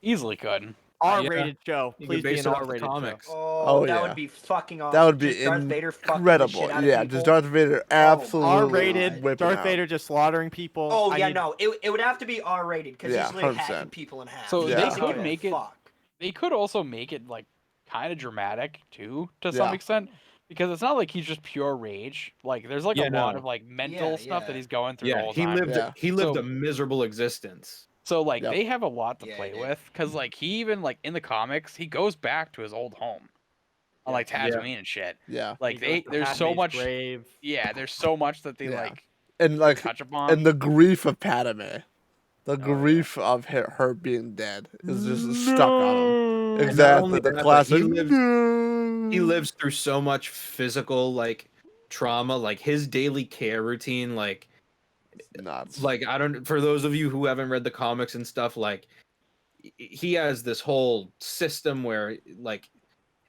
[SPEAKER 5] Easily could.
[SPEAKER 6] R-rated show.
[SPEAKER 4] You could
[SPEAKER 6] Please be
[SPEAKER 4] base
[SPEAKER 6] an
[SPEAKER 4] it off the
[SPEAKER 6] R-rated show.
[SPEAKER 4] comics.
[SPEAKER 1] Oh,
[SPEAKER 2] Oh,
[SPEAKER 1] that
[SPEAKER 2] yeah.
[SPEAKER 1] would be fucking awesome.
[SPEAKER 2] That would be
[SPEAKER 1] Just Darth Vader fucking the
[SPEAKER 2] incredible.
[SPEAKER 1] shit out of
[SPEAKER 2] Yeah,
[SPEAKER 1] people.
[SPEAKER 2] just Darth Vader absolutely
[SPEAKER 6] R-rated.
[SPEAKER 2] whipping
[SPEAKER 6] Darth
[SPEAKER 2] out.
[SPEAKER 6] Vader just slaughtering people.
[SPEAKER 1] Oh
[SPEAKER 6] I
[SPEAKER 1] yeah,
[SPEAKER 6] need-
[SPEAKER 1] no, it would have to be R-rated because
[SPEAKER 2] Yeah,
[SPEAKER 1] he's literally
[SPEAKER 2] 100%.
[SPEAKER 1] hacking people in half.
[SPEAKER 5] So
[SPEAKER 2] Yeah.
[SPEAKER 5] they
[SPEAKER 2] Oh,
[SPEAKER 5] could
[SPEAKER 1] yeah.
[SPEAKER 5] make it.
[SPEAKER 1] Fuck.
[SPEAKER 5] They could also make it like kind of dramatic too, to some
[SPEAKER 2] Yeah.
[SPEAKER 5] extent, because it's not like he's just pure rage. Like there's like
[SPEAKER 4] Yeah,
[SPEAKER 5] a lot
[SPEAKER 4] no.
[SPEAKER 5] of like mental
[SPEAKER 1] Yeah,
[SPEAKER 5] stuff that
[SPEAKER 1] yeah.
[SPEAKER 5] he's going through the
[SPEAKER 4] Yeah,
[SPEAKER 5] whole
[SPEAKER 4] he
[SPEAKER 5] time.
[SPEAKER 4] lived
[SPEAKER 2] Yeah.
[SPEAKER 4] he lived
[SPEAKER 5] So-
[SPEAKER 4] a miserable existence.
[SPEAKER 5] So like
[SPEAKER 2] Yep.
[SPEAKER 5] they have a lot to
[SPEAKER 1] Yeah,
[SPEAKER 5] play
[SPEAKER 1] he did.
[SPEAKER 5] with, because like he even like in the comics he goes back to his old home, on like
[SPEAKER 4] Yeah.
[SPEAKER 5] Tatooine and shit.
[SPEAKER 2] Yeah,
[SPEAKER 5] Like
[SPEAKER 6] he goes to
[SPEAKER 5] there's so
[SPEAKER 6] Padme's
[SPEAKER 5] much.
[SPEAKER 6] grave.
[SPEAKER 5] Yeah, there's so much that they
[SPEAKER 2] Yeah.
[SPEAKER 5] like
[SPEAKER 2] and like,
[SPEAKER 5] touch upon.
[SPEAKER 2] and the grief of Padme, the
[SPEAKER 5] yeah.
[SPEAKER 2] grief of her being dead is just stuck on him.
[SPEAKER 4] And not
[SPEAKER 2] Exactly,
[SPEAKER 4] only
[SPEAKER 2] the
[SPEAKER 4] that, but
[SPEAKER 2] classic.
[SPEAKER 4] he lives through so much physical like trauma, like his daily care routine, like
[SPEAKER 2] nuts.
[SPEAKER 4] I don't, for those of you who haven't read the comics and stuff, like he has this whole system where like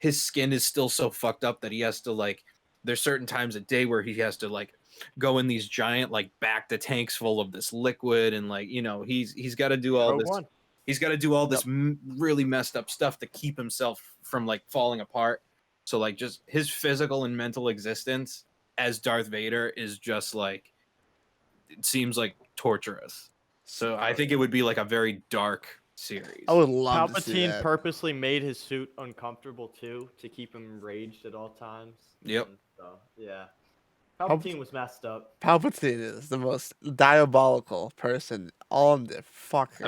[SPEAKER 4] his skin is still so fucked up that he has to like. There's certain times a day where he has to like go in these giant like back to tanks full of this liquid, and like he's got to do all
[SPEAKER 6] Rogue
[SPEAKER 4] this.
[SPEAKER 6] One.
[SPEAKER 4] He's got to do all this really messed up stuff to keep himself from like falling apart. So like just his physical and mental existence as Darth Vader is just like it seems like torturous. So I think it would be like a very dark series.
[SPEAKER 2] I would love to see
[SPEAKER 6] Palpatine
[SPEAKER 2] that.
[SPEAKER 6] purposely made his suit uncomfortable too to keep him enraged at all times.
[SPEAKER 4] Yep.
[SPEAKER 6] And so yeah, Palpatine was messed up.
[SPEAKER 2] Palpatine is the most diabolical person on the fucking.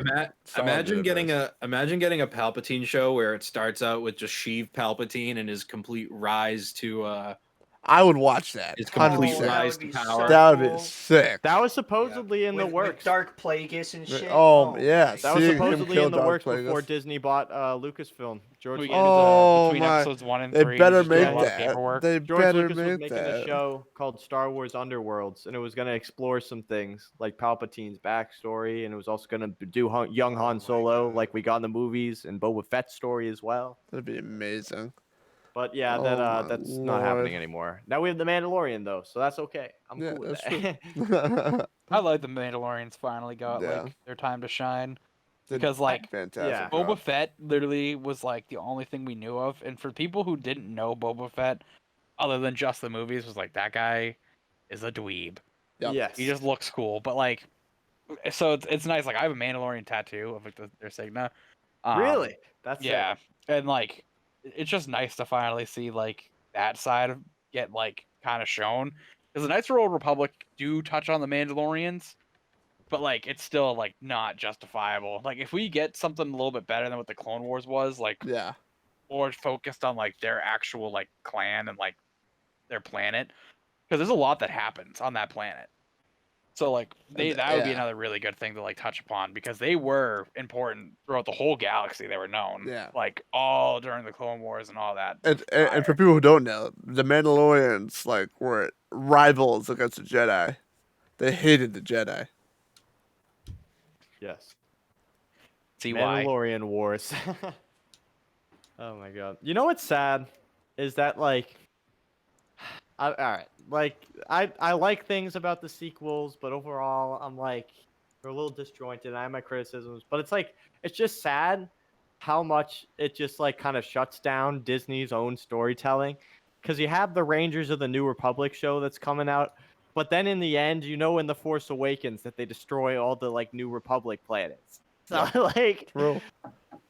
[SPEAKER 4] Imagine getting
[SPEAKER 2] universe.
[SPEAKER 4] a Palpatine show where it starts out with just Sheev Palpatine and his complete rise to
[SPEAKER 2] I would watch that.
[SPEAKER 4] his
[SPEAKER 2] 100%.
[SPEAKER 4] complete
[SPEAKER 1] that
[SPEAKER 4] rise
[SPEAKER 1] would
[SPEAKER 4] to
[SPEAKER 1] be
[SPEAKER 4] power.
[SPEAKER 1] so
[SPEAKER 2] That would be
[SPEAKER 1] cool.
[SPEAKER 2] sick.
[SPEAKER 6] That was supposedly in the
[SPEAKER 1] With
[SPEAKER 6] works.
[SPEAKER 1] Dark Plagueis and shit.
[SPEAKER 2] Oh, yeah,
[SPEAKER 1] my
[SPEAKER 6] That was
[SPEAKER 2] seeing him
[SPEAKER 6] supposedly
[SPEAKER 2] kill
[SPEAKER 6] in the
[SPEAKER 2] Darth
[SPEAKER 6] works before
[SPEAKER 2] Plagueis.
[SPEAKER 6] Disney bought Lucasfilm. George
[SPEAKER 5] We
[SPEAKER 6] Lucas.
[SPEAKER 5] get
[SPEAKER 2] Oh,
[SPEAKER 5] between
[SPEAKER 2] my.
[SPEAKER 5] episodes 1 and
[SPEAKER 2] They
[SPEAKER 5] 3.
[SPEAKER 2] better
[SPEAKER 5] just doing
[SPEAKER 2] make
[SPEAKER 5] a lot of
[SPEAKER 2] that.
[SPEAKER 5] paperwork.
[SPEAKER 2] They
[SPEAKER 6] George
[SPEAKER 2] better
[SPEAKER 6] Lucas was
[SPEAKER 2] make
[SPEAKER 6] making a
[SPEAKER 2] that.
[SPEAKER 6] show called Star Wars Underworlds, and it was going to explore some things like Palpatine's backstory, and it was also going to do young Han Solo, like we got in the movies, and Boba Fett's story as well.
[SPEAKER 2] That'd be amazing.
[SPEAKER 6] But yeah,
[SPEAKER 2] Oh my
[SPEAKER 6] that's not happening
[SPEAKER 2] Lord.
[SPEAKER 6] anymore. Now we have the Mandalorian though, so that's okay. I'm
[SPEAKER 2] Yeah,
[SPEAKER 6] cool with
[SPEAKER 2] that's
[SPEAKER 6] that.
[SPEAKER 2] true.
[SPEAKER 5] I like the Mandalorians finally got
[SPEAKER 2] Yeah.
[SPEAKER 5] like their time to shine
[SPEAKER 2] Did
[SPEAKER 5] because like
[SPEAKER 2] fantastic.
[SPEAKER 6] yeah.
[SPEAKER 2] job.
[SPEAKER 5] Boba Fett literally was like the only thing we knew of, and for people who didn't know Boba Fett, other than just the movies, was like that guy is a dweeb.
[SPEAKER 2] Yep.
[SPEAKER 6] Yes.
[SPEAKER 5] He just looks cool, but like, so it's nice. Like I have a Mandalorian tattoo of like their Signa.
[SPEAKER 6] Really? That's
[SPEAKER 5] Yeah,
[SPEAKER 6] it.
[SPEAKER 5] and like it's just nice to finally see like that side of get like kind of shown because the Knights of the Old Republic do touch on the Mandalorians, but like it's still like not justifiable. Like if we get something a little bit better than what the Clone Wars was, like
[SPEAKER 2] Yeah.
[SPEAKER 5] or focused on like their actual like clan and like their planet, because there's a lot that happens on that planet. So like that would be
[SPEAKER 2] yeah.
[SPEAKER 5] another really good thing to like touch upon because they were important throughout the whole galaxy. They were known,
[SPEAKER 2] Yeah.
[SPEAKER 5] like all during the Clone Wars and all that.
[SPEAKER 2] And for people who don't know, the Mandalorians like were rivals against the Jedi. They hated the Jedi.
[SPEAKER 6] Yes.
[SPEAKER 5] See why?
[SPEAKER 6] Mandalorian Wars. Oh my god. You know what's sad is that like all right. Like I like things about the sequels, but overall I'm like they're a little disjointed. I have my criticisms, but it's like it's just sad how much it just like kind of shuts down Disney's own storytelling cuz you have the Rangers of the New Republic show that's coming out, but then in the end, you know in The Force Awakens that they destroy all the like New Republic planets. So like
[SPEAKER 2] True.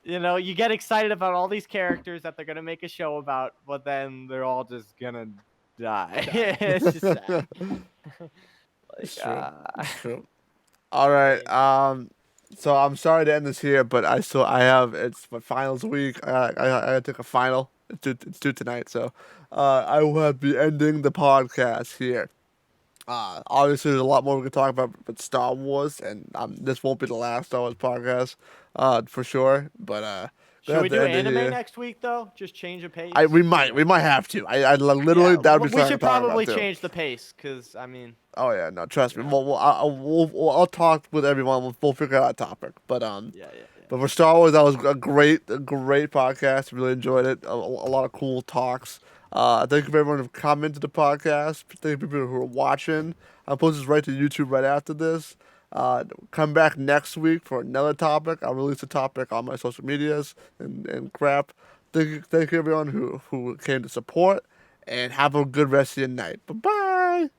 [SPEAKER 6] you know, you get excited about all these characters that they're gonna make a show about, but then they're all just gonna die. It's just sad.
[SPEAKER 2] It's
[SPEAKER 6] Like,
[SPEAKER 2] true. It's true. All right. So I'm sorry to end this here, but I have it's my finals week. I took a final. It's due tonight, so I will be ending the podcast here. Obviously, there's a lot more we can talk about with Star Wars, and this won't be the last Star Wars podcast, for sure. But
[SPEAKER 6] should we
[SPEAKER 2] at the
[SPEAKER 6] do
[SPEAKER 2] end of
[SPEAKER 6] anime
[SPEAKER 2] here-
[SPEAKER 6] next week though? Just change the pace.
[SPEAKER 2] we might have to. I literally
[SPEAKER 6] Yeah,
[SPEAKER 2] that would be
[SPEAKER 6] we
[SPEAKER 2] something
[SPEAKER 6] should
[SPEAKER 2] to talk about,
[SPEAKER 6] probably
[SPEAKER 2] too.
[SPEAKER 6] change the pace, cause I mean,
[SPEAKER 2] Oh yeah, no, trust me. I'll talk with everyone. We'll figure out a topic. But
[SPEAKER 6] yeah.
[SPEAKER 2] But for Star Wars, that was a great podcast. Really enjoyed it. A lot of cool talks. Thank you for everyone who commented the podcast. Thank you for people who are watching. I'll post this right to YouTube right after this. Come back next week for another topic. I'll release a topic on my social medias and crap. Thank you everyone who came to support, and have a good rest of your night. Bye bye.